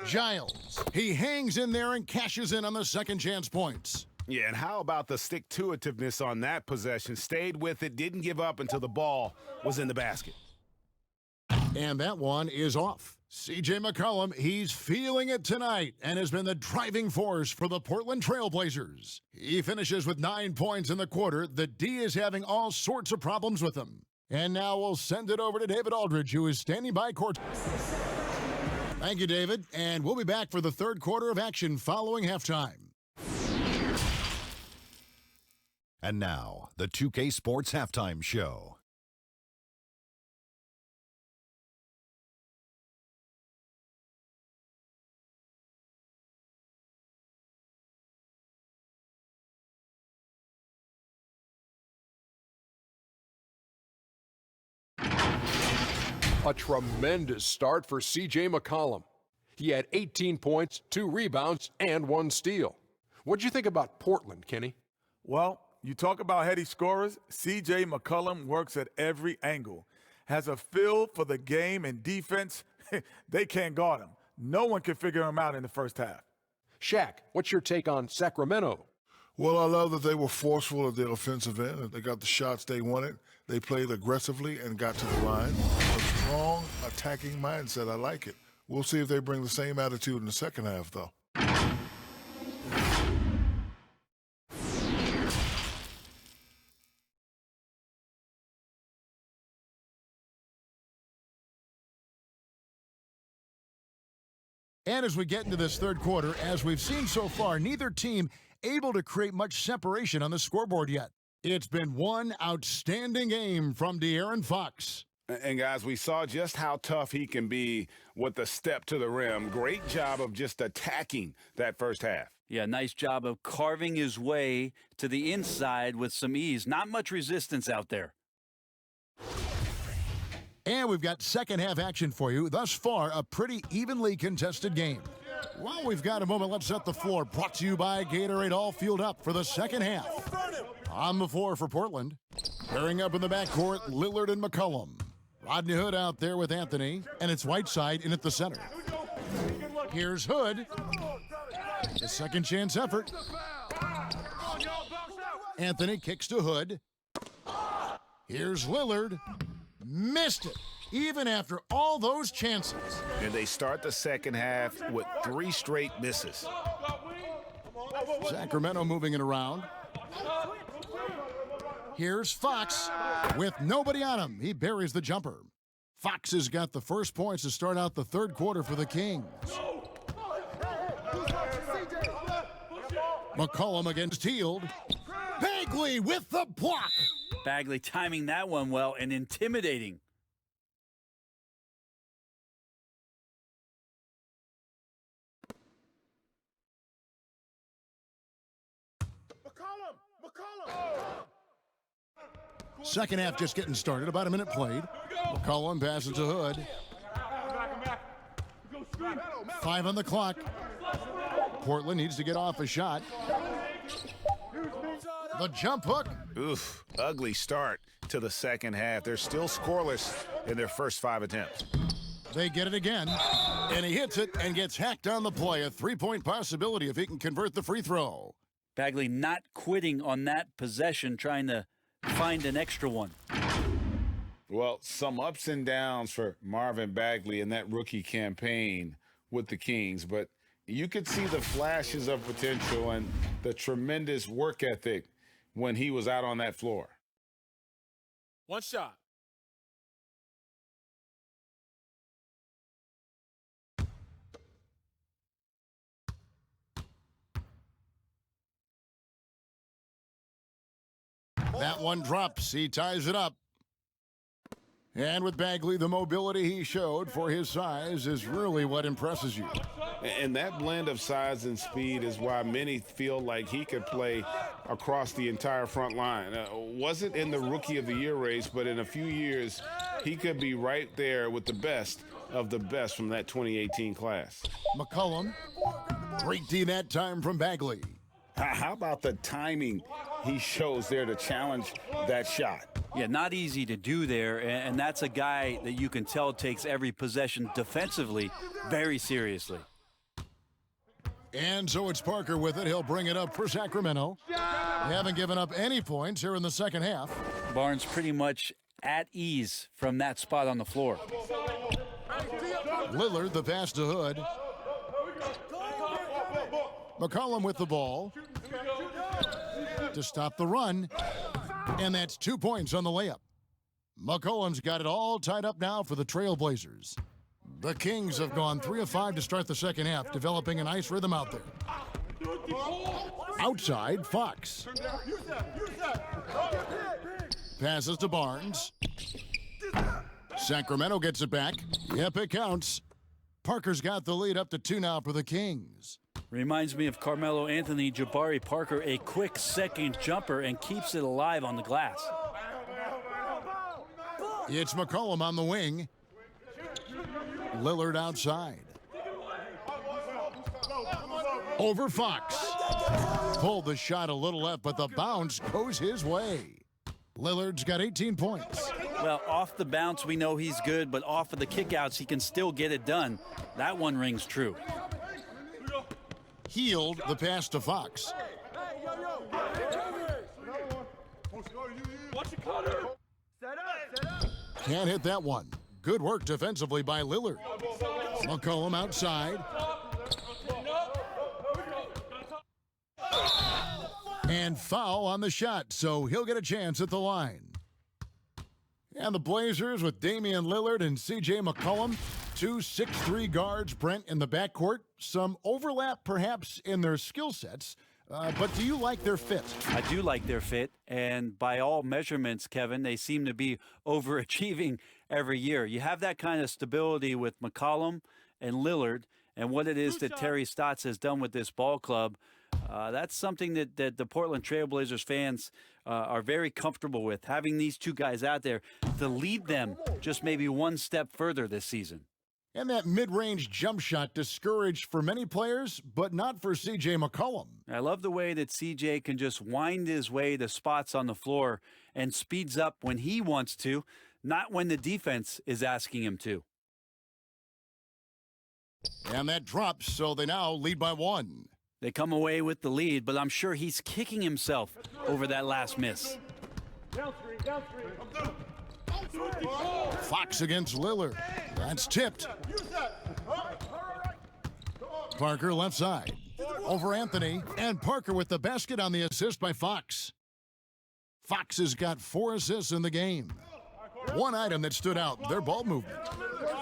Giles. He hangs in there and cashes in on the second chance points. Yeah, and how about the stick-to-itiveness on that possession? Stayed with it, didn't give up until the ball was in the basket. And that one is off. C.J. McCollum, he's feeling it tonight and has been the driving force for the Portland Trailblazers. He finishes with 9 points in the quarter. The D is having all sorts of problems with him. And now we'll send it over to David Aldridge, who is standing by court. Thank you, David. And we'll be back for the third quarter of action following halftime. And now, the 2K Sports Halftime Show. A tremendous start for C.J. McCollum. He had 18 points, 2 rebounds, and 1 steal. What'd you think about Portland, Kenny? Well, you talk about heady scorers. C.J. McCollum works at every angle. Has a feel for the game and defense. They can't guard him. No one can figure him out in the first half. Shaq, what's your take on Sacramento? Well, I love that they were forceful at the offensive end. They got the shots they wanted. They played aggressively and got to the line. A strong attacking mindset. I like it. We'll see if they bring the same attitude in the second half, though. And as we get into this third quarter, as we've seen so far, neither team able to create much separation on the scoreboard yet. It's been one outstanding game from De'Aaron Fox. And guys, we saw just how tough he can be with the step to the rim. Great job of just attacking that first half. Yeah, nice job of carving his way to the inside with some ease. Not much resistance out there. And we've got second half action for you. Thus far, a pretty evenly contested game. While we've got a moment, let's set the floor. Brought to you by Gatorade, all fueled up for the second half. On the floor for Portland. Pairing up in the backcourt, Lillard and McCollum. Rodney Hood out there with Anthony, and it's Whiteside in at the center. Here's Hood. The second chance effort. Anthony kicks to Hood. Here's Lillard. Missed it, even after all those chances. And they start the second half with 3 straight misses. Sacramento moving it around. Here's Fox with nobody on him. He buries the jumper. Fox has got the first points to start out the third quarter for the Kings. McCollum against Hield. Bagley with the block. Bagley timing that one well and intimidating. Second half just getting started. About a minute played. McCollum passes to Hood. 5 on the clock. Portland needs to get off a shot. The jump hook. Oof, ugly start to the second half. They're still scoreless in their first 5 attempts. They get it again, and he hits it and gets hacked on the play. A 3-point possibility if he can convert the free throw. Bagley not quitting on that possession, trying to find an extra one. Well, some ups and downs for Marvin Bagley in that rookie campaign with the Kings, but you could see the flashes of potential and the tremendous work ethic when he was out on that floor. One shot. That one drops. He ties it up. And with Bagley, the mobility he showed for his size is really what impresses you. And that blend of size and speed is why many feel like he could play across the entire front line. Wasn't in the Rookie of the Year race, but in a few years, he could be right there with the best of the best from that 2018 class. McCollum, great D that time from Bagley. How about the timing he shows there to challenge that shot? Yeah, not easy to do there, and that's a guy that you can tell takes every possession defensively very seriously. And so it's Parker with it. He'll bring it up for Sacramento. They haven't given up any points here in the second half. Barnes pretty much at ease from that spot on the floor. Lillard, the pass to Hood. McCollum with the ball to stop the run, and that's 2 points on the layup. McCollum's got it all tied up now for the Trailblazers. The Kings have gone 3 of 5 to start the second half, developing a nice rhythm out there. Outside, Fox. Passes to Barnes. Sacramento gets it back. Yep, it counts. Parker's got the lead up to 2 now for the Kings. Reminds me of Carmelo Anthony, Jabari Parker, a quick second jumper and keeps it alive on the glass. It's McCollum on the wing. Lillard outside. Over Fox. Pulled the shot a little left, but the bounce goes his way. Lillard's got 18 points. Well, off the bounce, we know he's good, but off of the kickouts, he can still get it done. That one rings true. Healed the pass to Fox. Can't hit that one. Good work defensively by Lillard. McCollum outside. And foul on the shot, so he'll get a chance at the line. And the Blazers with Damian Lillard and C.J. McCollum, 2 6'3" guards, Brent, in the backcourt. Some overlap perhaps in their skill sets, but do you like their fit? I do like their fit, and by all measurements, Kevin, they seem to be overachieving every year. You have that kind of stability with McCollum and Lillard, and what it is that Terry Stotts has done with this ball club, that's something that the Portland Trailblazers fans are very comfortable with, having these two guys out there to lead them just maybe one step further this season. And that mid-range jump shot discouraged for many players, but not for C.J. McCollum. I love the way that C.J. can just wind his way to spots on the floor and speeds up when he wants to, not when the defense is asking him to. And that drops, so they now lead by 1. They come away with the lead, but I'm sure he's kicking himself over that last miss. Fox against Lillard. That's tipped. Parker left side. Over Anthony. And Parker with the basket on the assist by Fox. Fox has got 4 assists in the game. One item that stood out, their ball movement.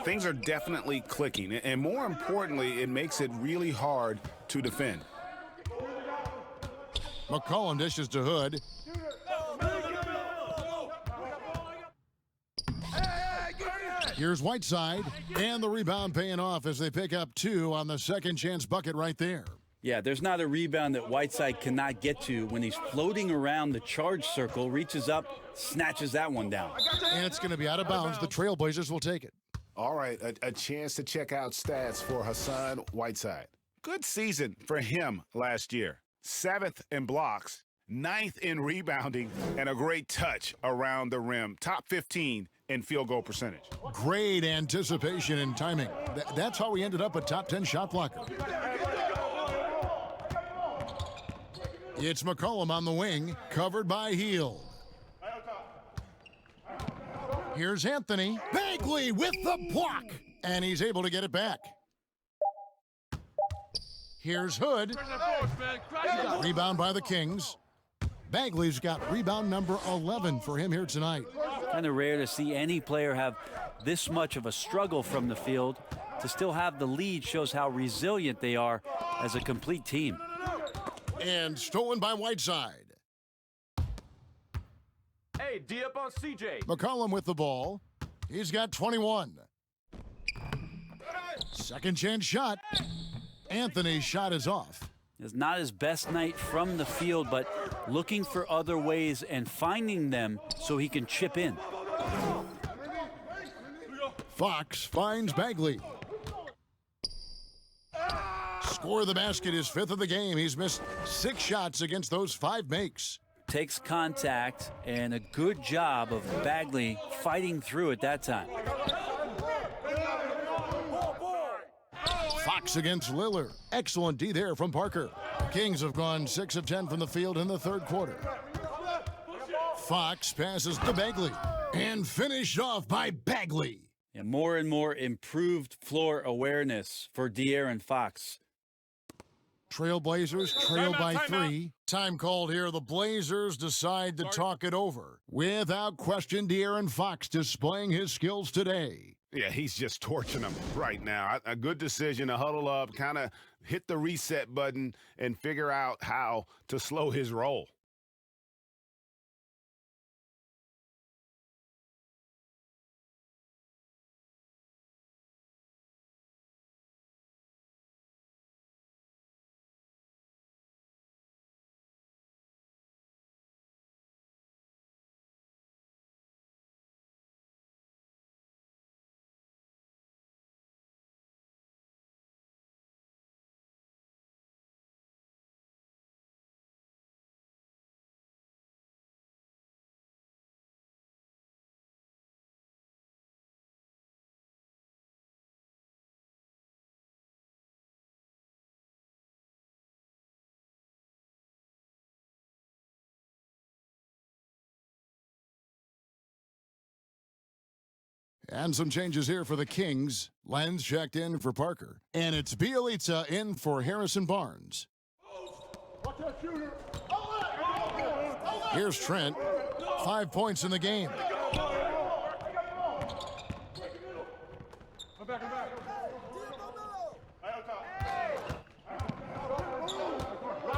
Things are definitely clicking, and more importantly, it makes it really hard to defend. McCollum dishes to Hood. Here's Whiteside, and the rebound paying off as they pick up 2 on the second chance bucket right there. Yeah, there's not a rebound that Whiteside cannot get to when he's floating around the charge circle, reaches up, snatches that one down. And it's going to be out of bounds. The Trailblazers will take it. All right, a chance to check out stats for Hassan Whiteside. Good season for him last year. 7th in blocks, 9th in rebounding, and a great touch around the rim. Top 15 in field goal percentage. Great anticipation and timing. That's how he ended up a top 10 shot blocker. It's McCollum on the wing, covered by Hield. Here's Anthony. Bagley with the block. And he's able to get it back. Here's Hood. Rebound by the Kings. Bagley's got rebound number 11 for him here tonight. Kind of rare to see any player have this much of a struggle from the field. To still have the lead shows how resilient they are as a complete team. And stolen by Whiteside. Hey, D up on CJ. McCollum with the ball. He's got 21. Second chance shot. Anthony's shot is off. It's not his best night from the field, but looking for other ways and finding them so he can chip in. Fox finds Bagley. Score the basket, his 5th of the game. He's missed 6 shots against those 5 makes. Takes contact, and a good job of Bagley fighting through at that time. Fox against Lillard. Excellent D there from Parker. Kings have gone 6 of 10 from the field in the 3rd quarter. Fox passes to Bagley and finished off by Bagley. And more improved floor awareness for De'Aaron Fox. Trailblazers trail by 3. Time called here. The Blazers decide to talk it over. Without question, De'Aaron Fox displaying his skills today. Yeah, he's just torching them right now. A good decision to huddle up, kind of hit the reset button, and figure out how to slow his roll. And some changes here for the Kings. Lenz checked in for Parker. And it's Bjelica in for Harrison Barnes. Here's Trent. 5 points in the game.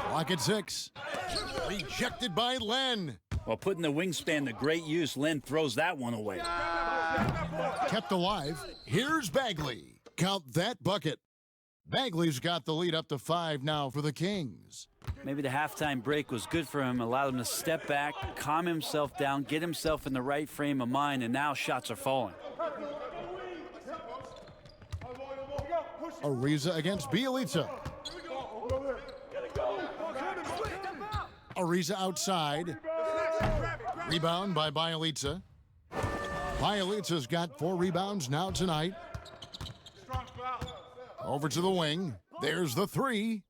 Clock at 6. Rejected by Len. While putting the wingspan to great use, Len throws that one away. Kept alive. Here's Bagley. Count that bucket. Bagley's got the lead up to 5 now for the Kings. Maybe the halftime break was good for him, allowed him to step back, calm himself down, get himself in the right frame of mind, and now shots are falling. Ariza against Bjelica. Ariza outside. Rebound by Bjelica. Bjelica's got 4 rebounds now tonight. Over to the wing. There's the 3.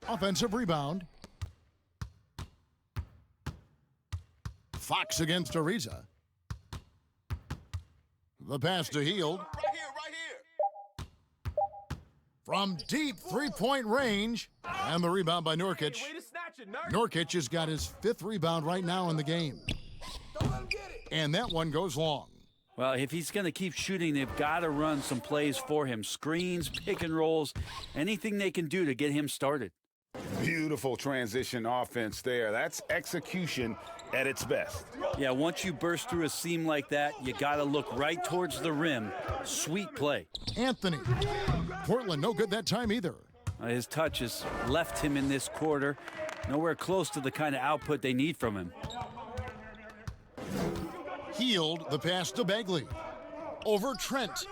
Offensive rebound. Fox against Ariza. The pass to Hield. From deep three-point range. And the rebound by Nurkic. Nurkic has got his 5th rebound right now in the game. And that one goes long. Well, if he's going to keep shooting, they've got to run some plays for him. Screens, pick and rolls, anything they can do to get him started. Beautiful transition offense there. That's execution at its best. Yeah, once you burst through a seam like that, you got to look right towards the rim. Sweet play. Anthony. Portland no good that time either. His touch has left him in this quarter. Nowhere close to the kind of output they need from him. Healed the pass to Bagley. Over Trent.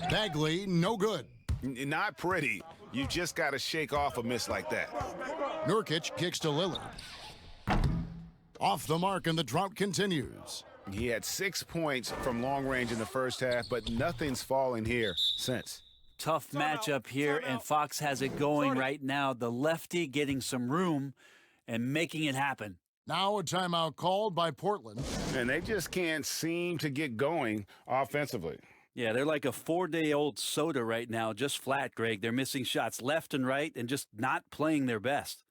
Bagley, no good. Not pretty. You just got to shake off a miss like that. Nurkic kicks to Lillard. Off the mark, and the drought continues. He had 6 points from long range in the first half, but nothing's fallen here since. Tough matchup here, and Fox has it going right now. The lefty getting some room and making it happen. Now a timeout called by Portland. And they just can't seem to get going offensively. Yeah, they're like a 4-day-old soda right now, just flat, Greg. They're missing shots left and right and just not playing their best.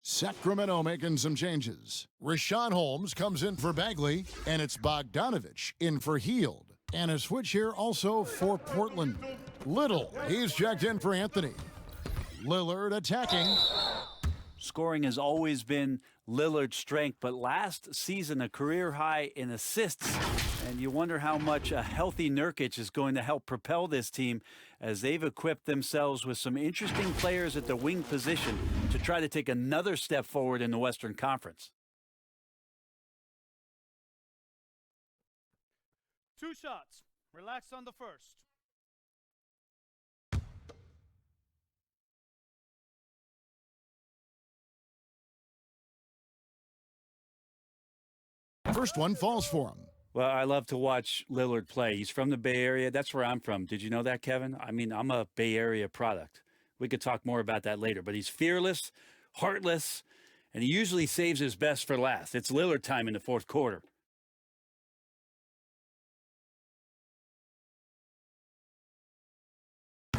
Sacramento making some changes. Rashawn Holmes comes in for Bagley, and it's Bogdanovich in for Heald. And a switch here also for Portland. Little, he's checked in for Anthony. Lillard attacking. Scoring has always been Lillard's strength, but last season a career high in assists. And you wonder how much a healthy Nurkic is going to help propel this team as they've equipped themselves with some interesting players at the wing position to try to take another step forward in the Western Conference. 2 shots. Relax on the first. First one falls for him. Well, I love to watch Lillard play. He's from the Bay Area. That's where I'm from. Did you know that, Kevin? I mean, I'm a Bay Area product. We could talk more about that later. But he's fearless, heartless, and he usually saves his best for last. It's Lillard time in the fourth quarter.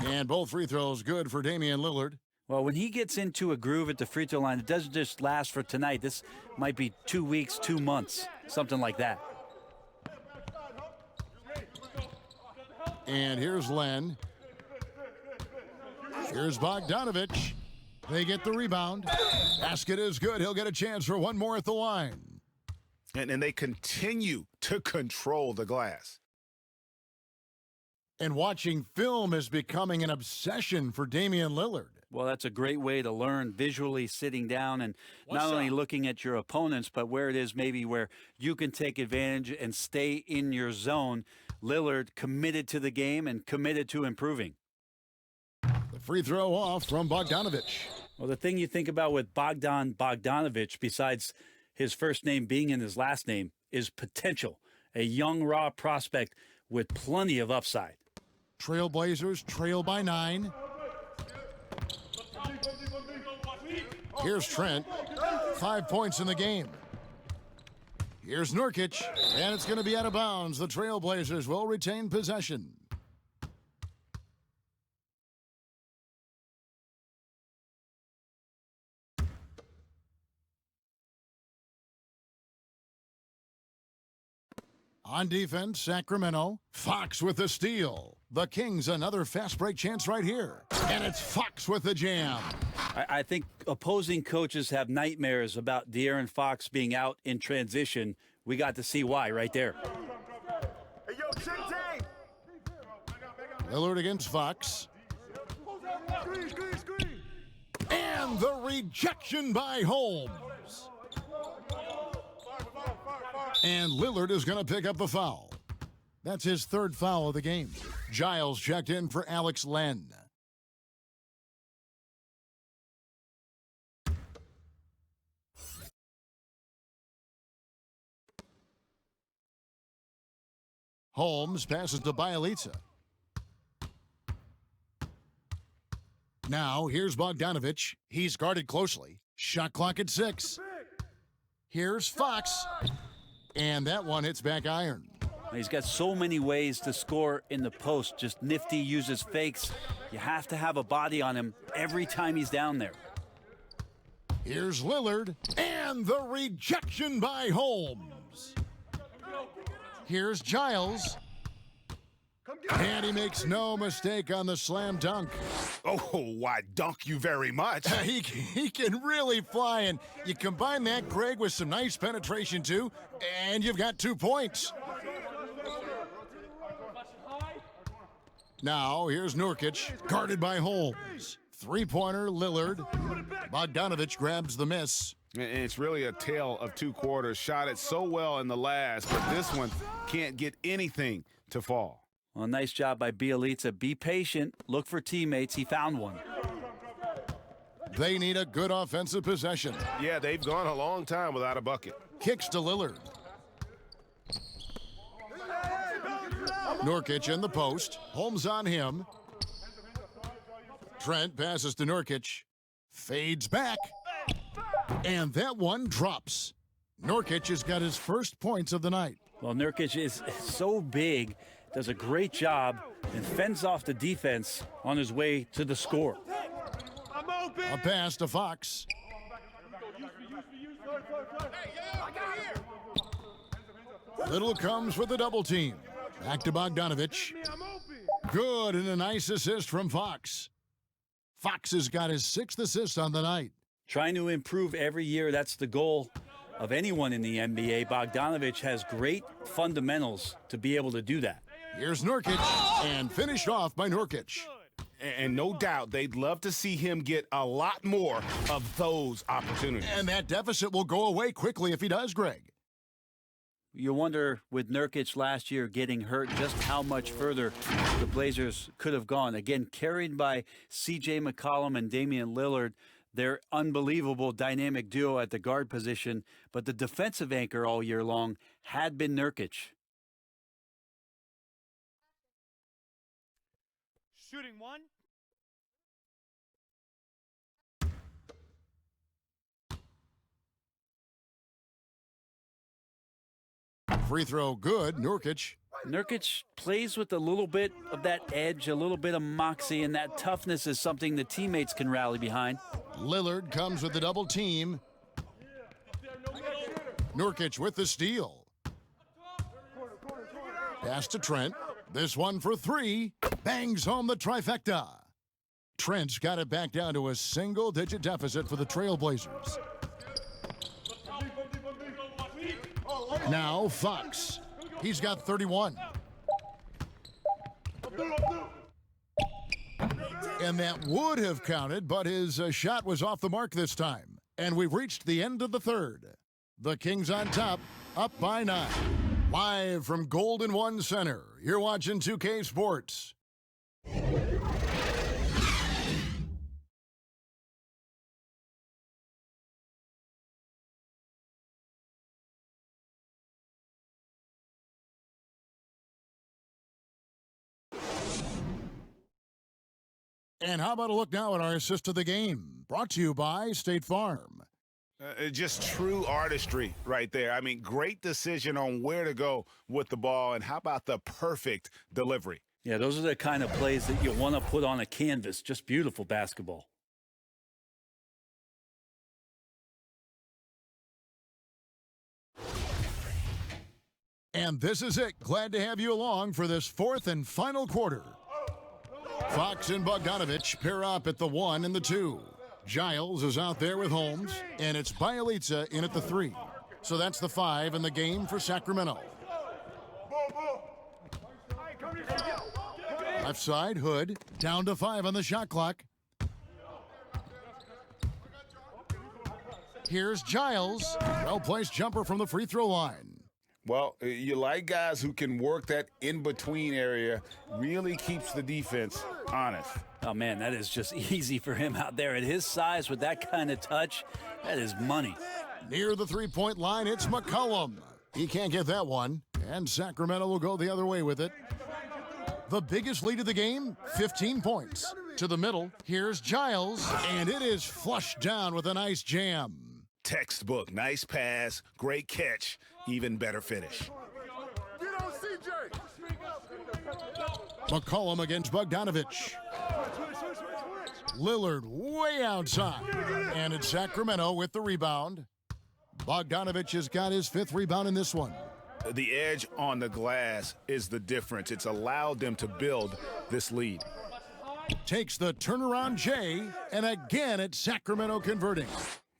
And both free throws good for Damian Lillard. Well, when he gets into a groove at the free throw line, it doesn't just last for tonight. This might be 2 weeks, 2 months, something like that. And here's Len. Here's Bogdanovich. They get the rebound. Basket is good. He'll get a chance for one more at the line. And they continue to control the glass. And watching film is becoming an obsession for Damian Lillard. Well, that's a great way to learn, visually sitting down and not only looking at your opponents, but where it is maybe where you can take advantage and stay in your zone. Lillard committed to the game and committed to improving. The free throw off from Bogdanovich. Well, the thing you think about with Bogdanovich, besides his first name being in his last name, is potential. A young, raw prospect with plenty of upside. Trailblazers trail by 9. Here's Trent. 5 points in the game. Here's Nurkic, and it's going to be out of bounds. The Trailblazers will retain possession. On defense, Sacramento. Fox with the steal. The Kings another fast break chance right here. And it's Fox with the jam. I think opposing coaches have nightmares about De'Aaron Fox being out in transition. We got to see why right there. Hey, yo, Chinte! Lillard against Fox. And the rejection by Holmes. And Lillard is going to pick up the foul. That's his third foul of the game. Giles checked in for Alex Len. Holmes passes to Bielitsa. Now, here's Bogdanovich. He's guarded closely. Shot clock at 6. Here's Fox. And that one hits back iron. He's got so many ways to score in the post. Just nifty, uses fakes. You have to have a body on him every time he's down there. Here's Lillard. And the rejection by Holmes. Here's Giles. And he makes no mistake on the slam dunk. Oh, why, dunk you very much. He can really fly, and you combine that, Greg, with some nice penetration, too, and you've got 2 points. Now, here's Nurkic, guarded by Holmes. Three-pointer, Lillard. Bogdanovich grabs the miss. And it's really a tale of 2 quarters. Shot it so well in the last, but this one can't get anything to fall. Well, nice job by Bielitsa. Be patient. Look for teammates. He found one. They need a good offensive possession. Yeah, they've gone a long time without a bucket. Kicks to Lillard. Nurkic in the post. Holmes on him. Trent passes to Nurkic. Fades back. And that one drops. Nurkic has got his first points of the night. Well, Nurkic is so big, does a great job, and fends off the defense on his way to the score. A pass to Fox. Little comes for the double team. Back to Bogdanovich. Good, and a nice assist from Fox. Fox has got his 6th assist on the night. Trying to improve every year, that's the goal of anyone in the NBA. Bogdanovich has great fundamentals to be able to do that. Here's Nurkic, and finished off by Nurkic. And no doubt they'd love to see him get a lot more of those opportunities. And that deficit will go away quickly if he does, Greg. You wonder, with Nurkic last year getting hurt, just how much further the Blazers could have gone. Again, carried by C.J. McCollum and Damian Lillard, their unbelievable dynamic duo at the guard position, but the defensive anchor all year long had been Nurkic. Shooting one. Free throw good, Nurkic. Nurkic plays with a little bit of that edge, a little bit of moxie, and that toughness is something the teammates can rally behind. Lillard comes with the double team. Nurkic with the steal. Pass to Trent. This one for 3. Bangs home the trifecta. Trent's got it back down to a single-digit deficit for the Trailblazers. Now Fox. He's got 31. And that would have counted, but his shot was off the mark this time. And we've reached the end of the third. The Kings on top, up by 9. Live from Golden One Center, you're watching 2K Sports. And how about a look now at our assist of the game, brought to you by State Farm. Just true artistry right there. I mean, great decision on where to go with the ball, and how about the perfect delivery? Yeah, those are the kind of plays that you want to put on a canvas. Just beautiful basketball. And this is it. Glad to have you along for this 4th and final quarter. Fox and Bogdanovich pair up at the 1 and the 2. Giles is out there with Holmes, and it's Bielitsa in at the 3. So that's the 5 in the game for Sacramento. Left side, Hood, down to 5 on the shot clock. Here's Giles, well-placed jumper from the free throw line. Well, you like guys who can work that in-between area, really keeps the defense honest. Oh, man, that is just easy for him out there. At his size, with that kind of touch, that is money. Near the three-point line, it's McCollum. He can't get that one, and Sacramento will go the other way with it. The biggest lead of the game, 15 points. To the middle, here's Giles, and it is flushed down with a nice jam. Textbook, nice pass, great catch, even better finish. Get on CJ! McCollum against Bogdanovich. Lillard way outside, and it's Sacramento with the rebound. Bogdanovich has got his 5th rebound in this one. The edge on the glass is the difference. It's allowed them to build this lead. Takes the turnaround J, and again it's Sacramento converting.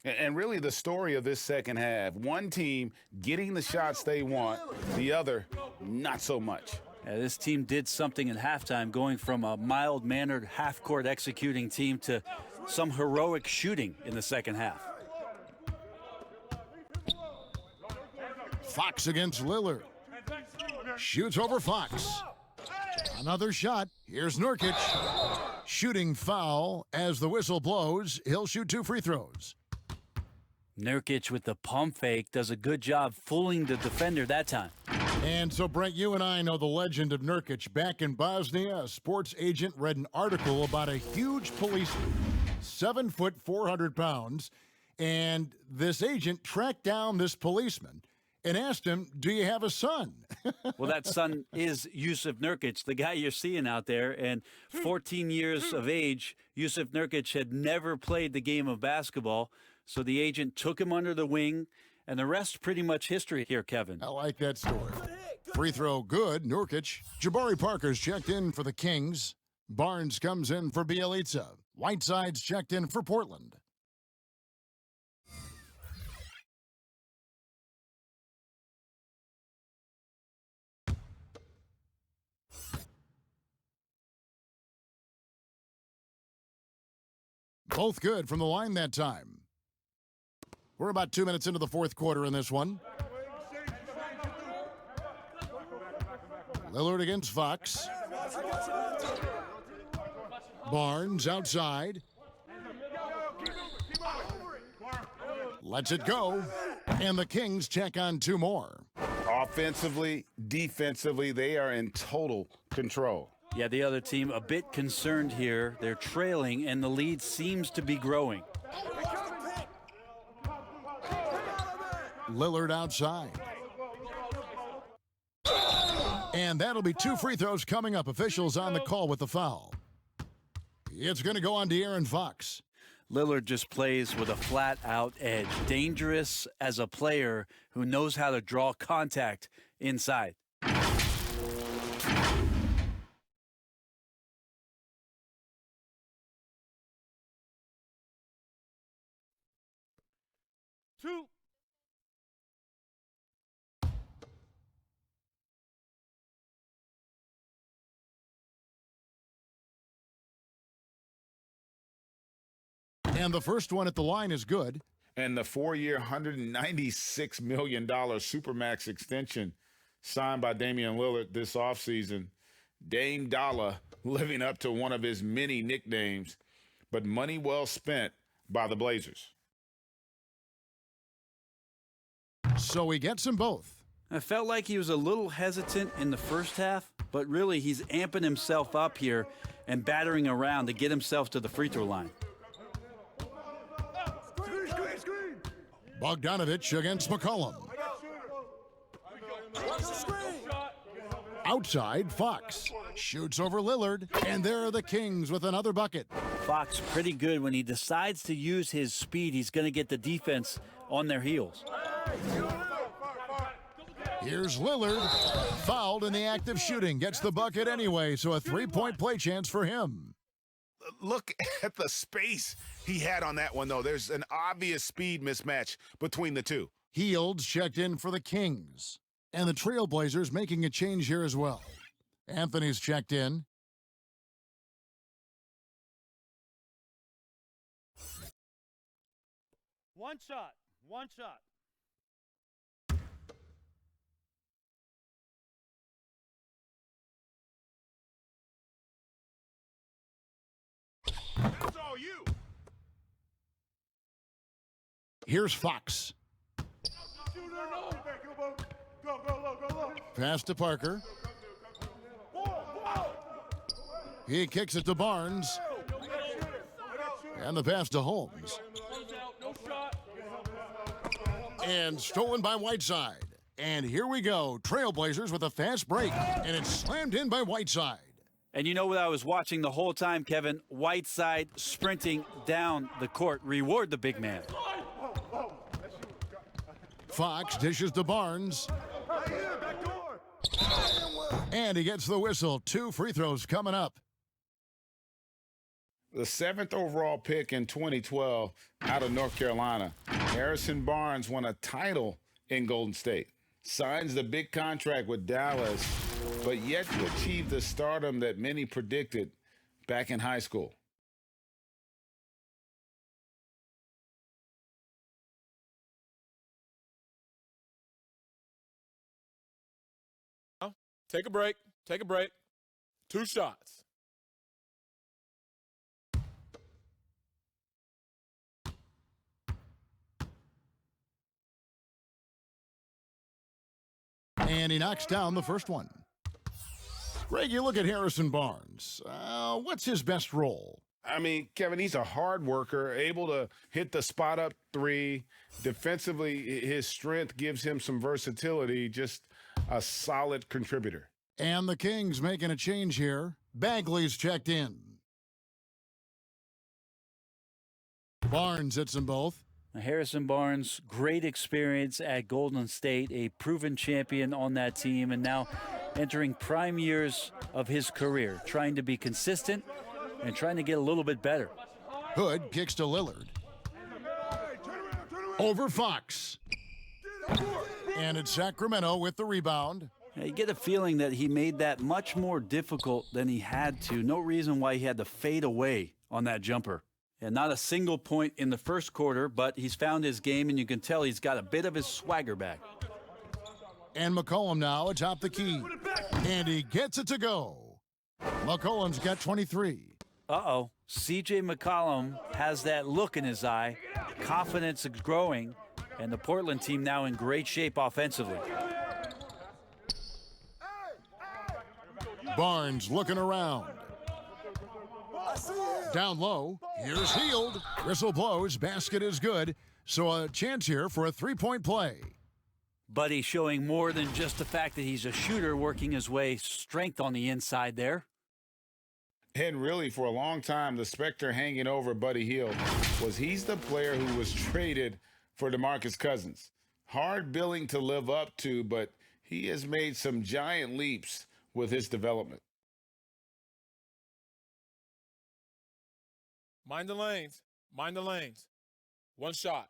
And really the story of this second half, one team getting the shots they want, the other not so much. Yeah, this team did something at halftime, going from a mild-mannered half-court executing team to some heroic shooting in the second half. Fox against Lillard. Shoots over Fox. Another shot. Here's Nurkic. Shooting foul as the whistle blows. He'll shoot 2 free throws. Nurkic with the pump fake does a good job fooling the defender that time. And so, Brent, you and I know the legend of Nurkic. Back in Bosnia, a sports agent read an article about a huge policeman, 7 foot, 400 pounds, and this agent tracked down this policeman and asked him, do you have a son? Well, that son is Jusuf Nurkic, the guy you're seeing out there. And 14 years of age, Jusuf Nurkic had never played the game of basketball. So the agent took him under the wing, and the rest pretty much history here, Kevin. I like that story. Free throw good, Nurkic. Jabari Parker's checked in for the Kings. Barnes comes in for Bielitsa. Whiteside's checked in for Portland. Both good from the line that time. We're about 2 minutes into the 4th quarter in this one. Lillard against Fox. Barnes outside. Lets it go. And the Kings check on 2 more. Offensively, defensively, they are in total control. Yeah, the other team a bit concerned here. They're trailing, and the lead seems to be growing. Lillard outside. And that'll be 2 free throws coming up. Officials on the call with the foul. It's going to go on De'Aaron Fox. Lillard just plays with a flat-out edge. Dangerous as a player who knows how to draw contact inside. Two. And the first one at the line is good. And the 4-year, $196 million Supermax extension signed by Damian Lillard this offseason. Dame Dollar living up to one of his many nicknames, but money well spent by the Blazers. So he gets them both. I felt like he was a little hesitant in the first half, but really he's amping himself up here and battering around to get himself to the free throw line. Bogdanovich against McCollum. Outside, Fox shoots over Lillard, and there are the Kings with another bucket. Fox pretty good. When he decides to use his speed, he's going to get the defense on their heels. Here's Lillard, fouled in the act of shooting, gets the bucket anyway, so a 3-point play chance for him. Look at the space he had on that one, though. There's an obvious speed mismatch between the two. Heald's checked in for the Kings. And the Trailblazers making a change here as well. Anthony's checked in. One shot. One shot. That's all you. Here's Fox. Pass to Parker. He kicks it to Barnes. And the pass to Holmes. And stolen by Whiteside. And here we go. Trailblazers with a fast break. And it's slammed in by Whiteside. And you know what I was watching the whole time, Kevin? Whiteside sprinting down the court. Reward the big man. Fox dishes to Barnes. And he gets the whistle. 2 free throws coming up. The 7th overall pick in 2012 out of North Carolina, Harrison Barnes won a title in Golden State. Signs the big contract with Dallas, but yet to achieve the stardom that many predicted back in high school. Take a break. Take a break. 2 shots. And he knocks down the first one. Greg, you look at Harrison Barnes. What's his best role? I mean, Kevin, he's a hard worker, able to hit the spot-up 3. Defensively, his strength gives him some versatility, just a solid contributor. And the Kings making a change here. Bagley's checked in. Barnes hits them both. Harrison Barnes, great experience at Golden State, a proven champion on that team, and now entering prime years of his career, trying to be consistent and trying to get a little bit better. Hood kicks to Lillard. Over Fox. And it's Sacramento with the rebound. You get a feeling that he made that much more difficult than he had to. No reason why he had to fade away on that jumper. And not a single point in the first quarter, but he's found his game, and you can tell he's got a bit of his swagger back. And McCollum now atop the key. And he gets it to go. McCollum's got 23. Uh-oh. C.J. McCollum has that look in his eye. Confidence is growing, and the Portland team now in great shape offensively. Barnes looking around. Down low, here's Hield. Whistle blows, basket is good. So a chance here for a 3-point play. But he's showing more than just the fact that he's a shooter, working his way strength on the inside there. And really, for a long time, the specter hanging over Buddy Hield was he's the player who was traded for DeMarcus Cousins. Hard billing to live up to, but he has made some giant leaps with his development. Mind the lanes. Mind the lanes. 1 shot.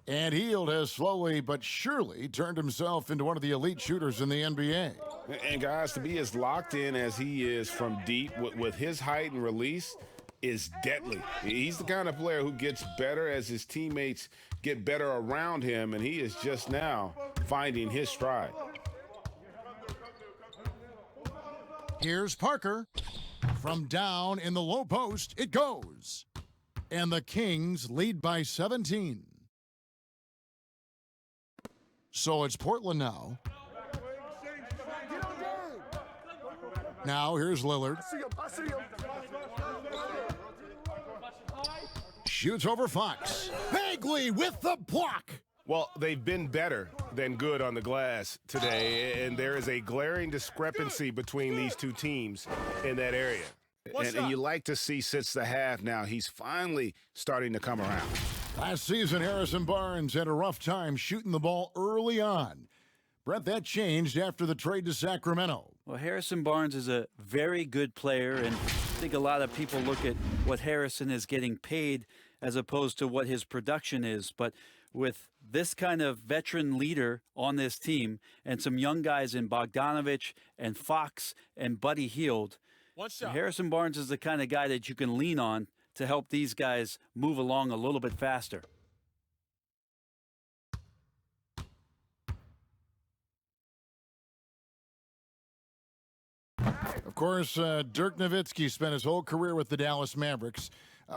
And Hield has slowly but surely turned himself into one of the elite shooters in the NBA. And guys, to be as locked in as he is from deep with his height and release is deadly. He's the kind of player who gets better as his teammates get better around him, and he is just now finding his stride. Here's Parker. From down in the low post, it goes. And the Kings lead by 17. So it's Portland now. Now here's Lillard. Shoots over Fox. Bagley with the block. Well, they've been better than good on the glass today, and there is a glaring discrepancy between these two teams in that area. And you like to see since the half now, he's finally starting to come around. Last season, Harrison Barnes had a rough time shooting the ball early on. Brett, that changed after the trade to Sacramento. Well, Harrison Barnes is a very good player, and I think a lot of people look at what Harrison is getting paid as opposed to what his production is. But with this kind of veteran leader on this team and some young guys in Bogdanovich and Fox and Buddy Hield, Harrison Barnes is the kind of guy that you can lean on to help these guys move along a little bit faster. Of course, Dirk Nowitzki spent his whole career with the Dallas Mavericks.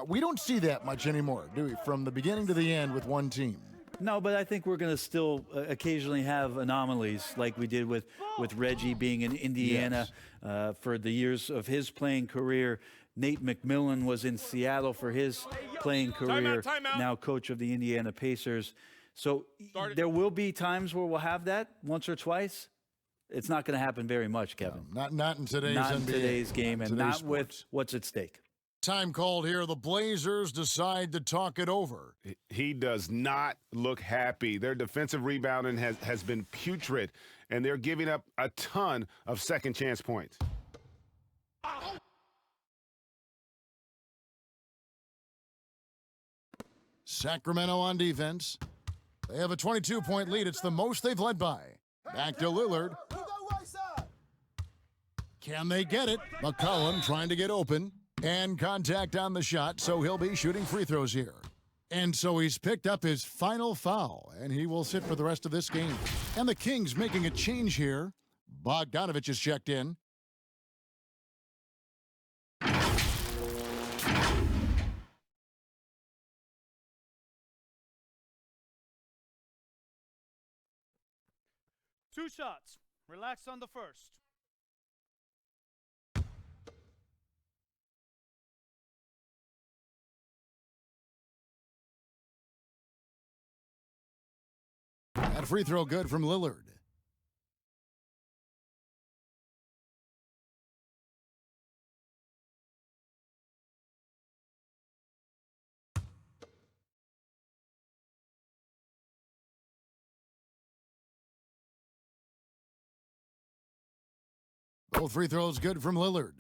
We don't see that much anymore, do we? From the beginning to the end with one team. No, but I think we're going to still occasionally have anomalies like we did with Reggie being in Indiana for the years of his playing career. Nate McMillan was in Seattle for his playing career, now coach of the Indiana Pacers. So there will be times where we'll have that once or twice. It's not going to happen very much, Kevin. No, not in today's not in NBA, today's game, and not sports. with what's at stake. Time called here. The Blazers decide to talk it over. He does not look happy. Their defensive rebounding has been putrid, and they're giving up a ton of second chance points. Sacramento on defense. They have a 22-point lead. It's the most they've led by. Back to Lillard. Can they get it? McCollum trying to get open. And contact on the shot, so he'll be shooting free throws here. And so he's picked up his final foul, and he will sit for the rest of this game. And the Kings making a change here. Bogdanovich is checked in. Two shots. Relax on the first. That free throw good from Lillard. Both free throws good from Lillard.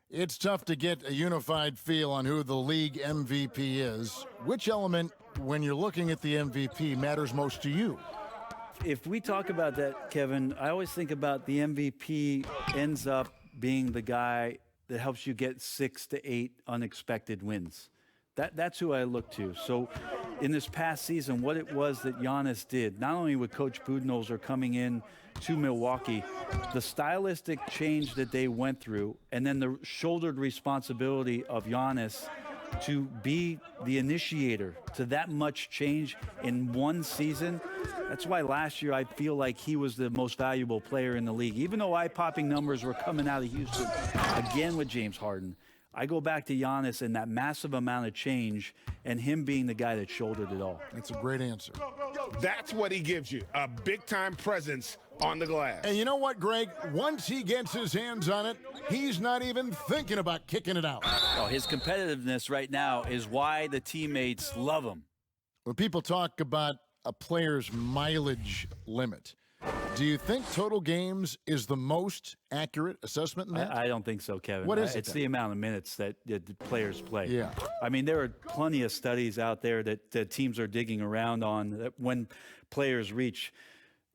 It's tough to get a unified feel on who the league MVP is. Which element, when you're looking at the MVP, matters most to you? If we talk about that, Kevin, I always think about the MVP ends up being the guy that helps you get 6 to 8 unexpected wins. That's who I look to. So in this past season, what it was that Giannis did, not only with Coach Budenholzer coming in to Milwaukee, the stylistic change that they went through, and then the shouldered responsibility of Giannis to be the initiator to that much change in one season. That's why last year I feel like he was the most valuable player in the league. Even though eye-popping numbers were coming out of Houston again with James Harden, I go back to Giannis and that massive amount of change and him being the guy that shouldered it all. That's a great answer. That's what he gives you, a big-time presence on the glass. And you know what, Greg? Once he gets his hands on it, he's not even thinking about kicking it out. Oh, his competitiveness right now is why the teammates love him. When people talk about a player's mileage limit, do you think total games is the most accurate assessment in that? I don't think so, Kevin. What is it? It's the amount of minutes that the players play. Yeah. I mean, there are plenty of studies out there that teams are digging around on that when players reach.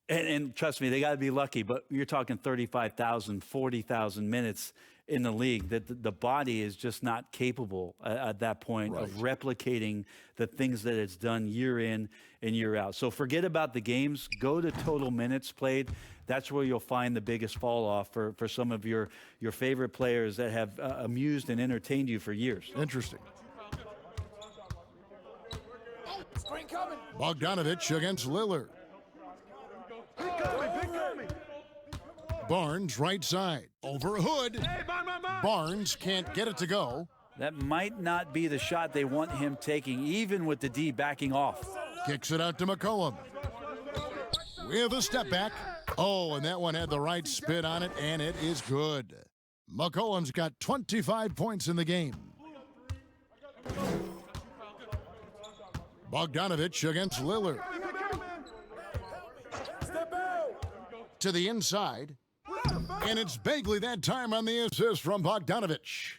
And trust me, they got to be lucky, but you're talking 35,000, 40,000 minutes in the league, that the body is just not capable at that point of replicating the things that it's done year in and year out. So forget about the games. Go to total minutes played. That's where you'll find the biggest fall off for some of your favorite players that have amused and entertained you for years. Interesting. Bogdanovich against Lillard. Barnes right side. Over Hood. Barnes can't get it to go. That might not be the shot they want him taking, even with the D backing off. Kicks it out to McCollum. With a step back. Oh, and that one had the right spin on it, and it is good. McCollum's got 25 points in the game. Bogdanovich against Lillard. To the inside. And it's Bagley that time on the assist from Bogdanovich.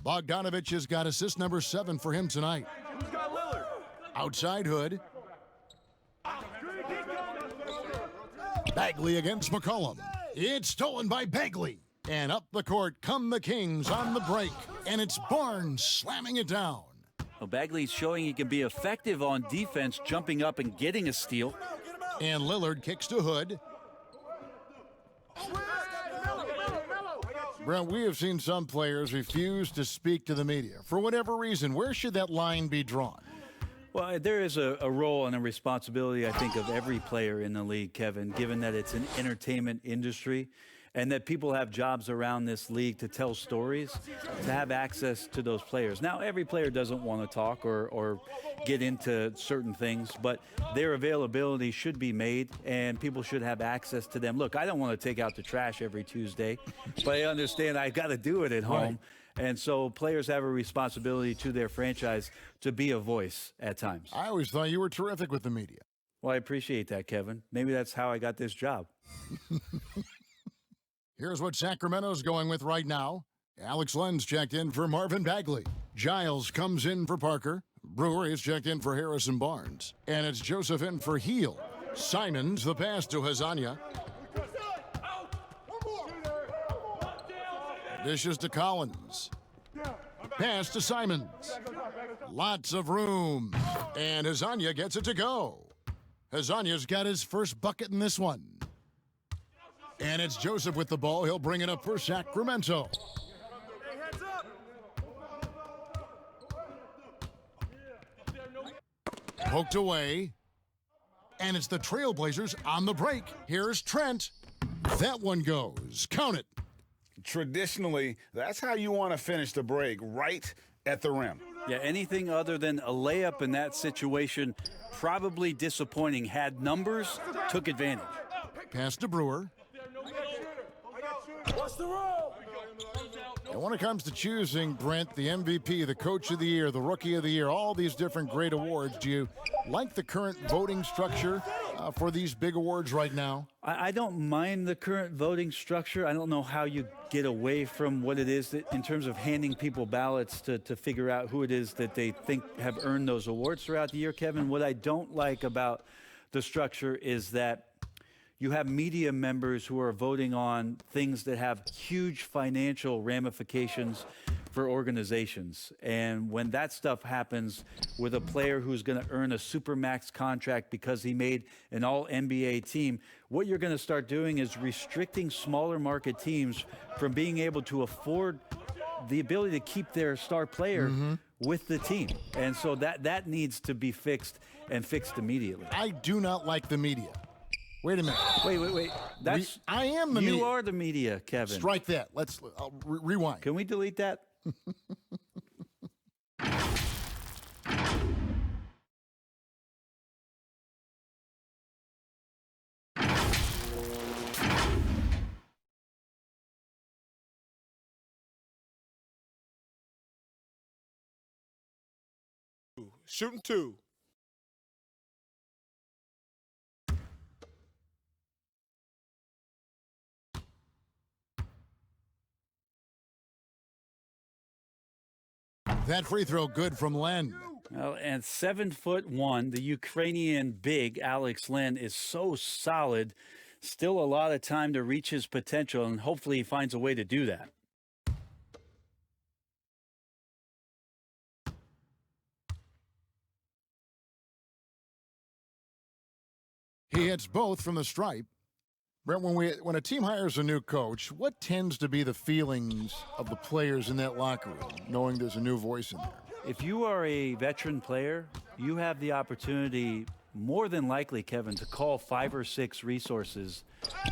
Bogdanovich has got assist number 7 for him tonight. Who's got Lillard? Outside Hood. Bagley against McCollum. It's stolen by Bagley. And up the court come the Kings on the break. And it's Barnes slamming it down. Well, Bagley's showing he can be effective on defense, jumping up and getting a steal. And Lillard kicks to Hood. Brent, we have seen some players refuse to speak to the media. For whatever reason, where should that line be drawn? Well, there is a role and a responsibility, I think, of every player in the league, Kevin, given that it's an entertainment industry and that people have jobs around this league to tell stories, to have access to those players. Now, every player doesn't want to talk or get into certain things, but their availability should be made, and people should have access to them. Look, I don't want to take out the trash every Tuesday, but I understand I've got to do it at home. Right. And so players have a responsibility to their franchise to be a voice at times. I always thought you were terrific with the media. Well, I appreciate that, Kevin. Maybe that's how I got this job. Here's what Sacramento's going with right now. Alex Len's checked in for Marvin Bagley. Giles comes in for Parker. Brewer is checked in for Harrison Barnes. And it's Joseph in for Heel. Simons the pass to Hazanya. Dishes to Collins. Pass to Simons. Lots of room. And Hazanya gets it to go. Hazanya's got his first bucket in this one. And it's Joseph with the ball. He'll bring it up for Sacramento. Poked away. And it's the Trailblazers on the break. Here's Trent. That one goes. Count it. Traditionally, that's how you want to finish the break, right at the rim. Yeah, anything other than a layup in that situation, probably disappointing. Had numbers, took advantage. Pass to Brewer. And when it comes to choosing, Brent, the MVP, the Coach of the Year, the Rookie of the Year, all these different great awards, do you like the current voting structure for these big awards right now? I don't mind the current voting structure. I don't know how you get away from what it is that, in terms of handing people ballots to figure out who it is that they think have earned those awards throughout the year, Kevin. What I don't like about the structure is that you have media members who are voting on things that have huge financial ramifications for organizations. And when that stuff happens with a player who's going to earn a supermax contract because he made an all-NBA team, what you're going to start doing is restricting smaller market teams from being able to afford the ability to keep their star player with the team. And so that needs to be fixed, and fixed immediately. I do not like the media. Wait a minute. Wait. I am the media. You are the media, Kevin. Strike that. I'll rewind. Can we delete that? Shooting two. That free throw good from Len. Well, and 7'1", the Ukrainian big Alex Len is so solid. Still a lot of time to reach his potential, and hopefully he finds a way to do that. He hits both from the stripe. Brent, when a team hires a new coach, what tends to be the feelings of the players in that locker room, knowing there's a new voice in there? If you are a veteran player, you have the opportunity, more than likely, Kevin, to call 5 or 6 resources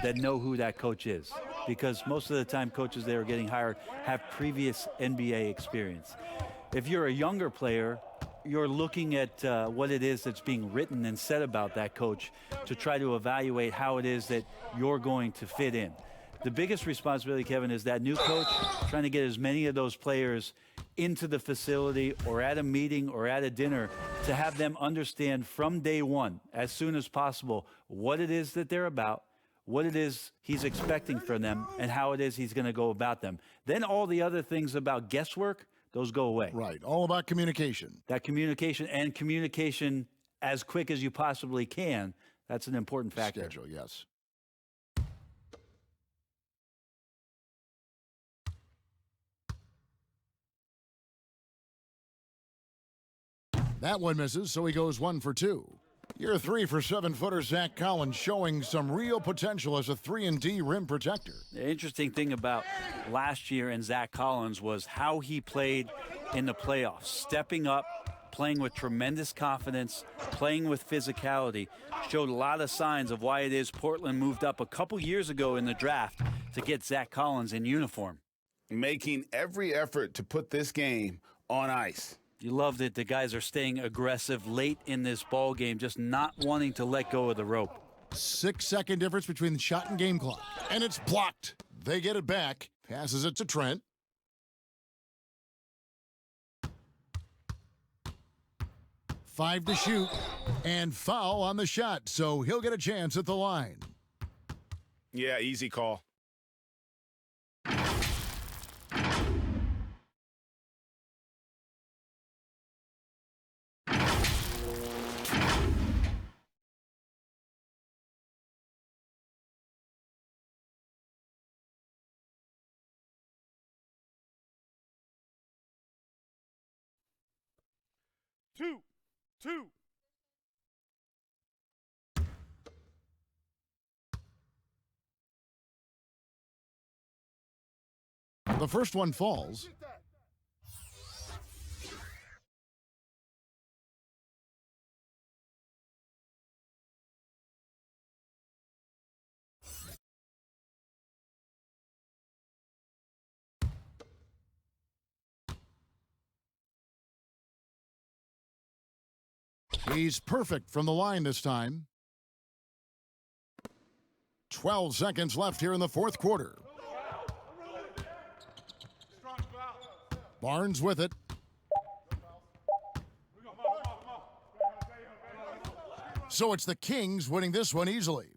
that know who that coach is. Because most of the time coaches that are getting hired have previous NBA experience. If you're a younger player, you're looking at what it is that's being written and said about that coach to try to evaluate how it is that you're going to fit in. The biggest responsibility, Kevin, is that new coach trying to get as many of those players into the facility or at a meeting or at a dinner to have them understand from day one, as soon as possible, what it is that they're about, what it is he's expecting from them, and how it is he's going to go about them. Then all the other things about guesswork, those go away. Right. All about communication. That communication, and communication as quick as you possibly can, that's an important factor. Schedule, yes. That one misses, so he goes 1 for 2. You're 3 for 7-footer Zach Collins, showing some real potential as a 3-and-D rim protector. The interesting thing about last year and Zach Collins was how he played in the playoffs, stepping up, playing with tremendous confidence, playing with physicality, showed a lot of signs of why it is Portland moved up a couple years ago in the draft to get Zach Collins in uniform. Making every effort to put this game on ice. You loved it. The guys are staying aggressive late in this ball game, just not wanting to let go of the rope. 6-second difference between the shot and game clock. And it's blocked. They get it back. Passes it to Trent. Five to shoot. And foul on the shot, so he'll get a chance at the line. Yeah, easy call. Two. The first one falls. He's perfect from the line this time. 12 seconds left here in the fourth quarter. Barnes with it. So it's the Kings winning this one easily.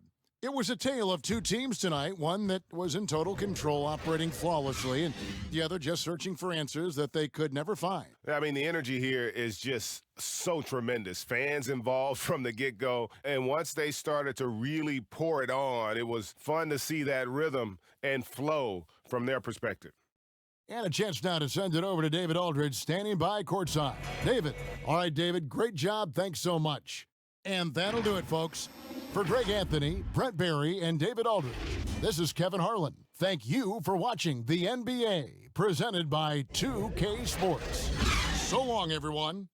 It was a tale of two teams tonight, one that was in total control, operating flawlessly, and the other just searching for answers that they could never find. I mean, the energy here is just so tremendous. Fans involved from the get-go, and once they started to really pour it on, it was fun to see that rhythm and flow from their perspective. And a chance now to send it over to David Aldridge, standing by courtside. David. All right, David, great job. Thanks so much. And that'll do it, folks. For Greg Anthony, Brent Barry, and David Aldridge, this is Kevin Harlan. Thank you for watching the NBA, presented by 2K Sports. So long, everyone.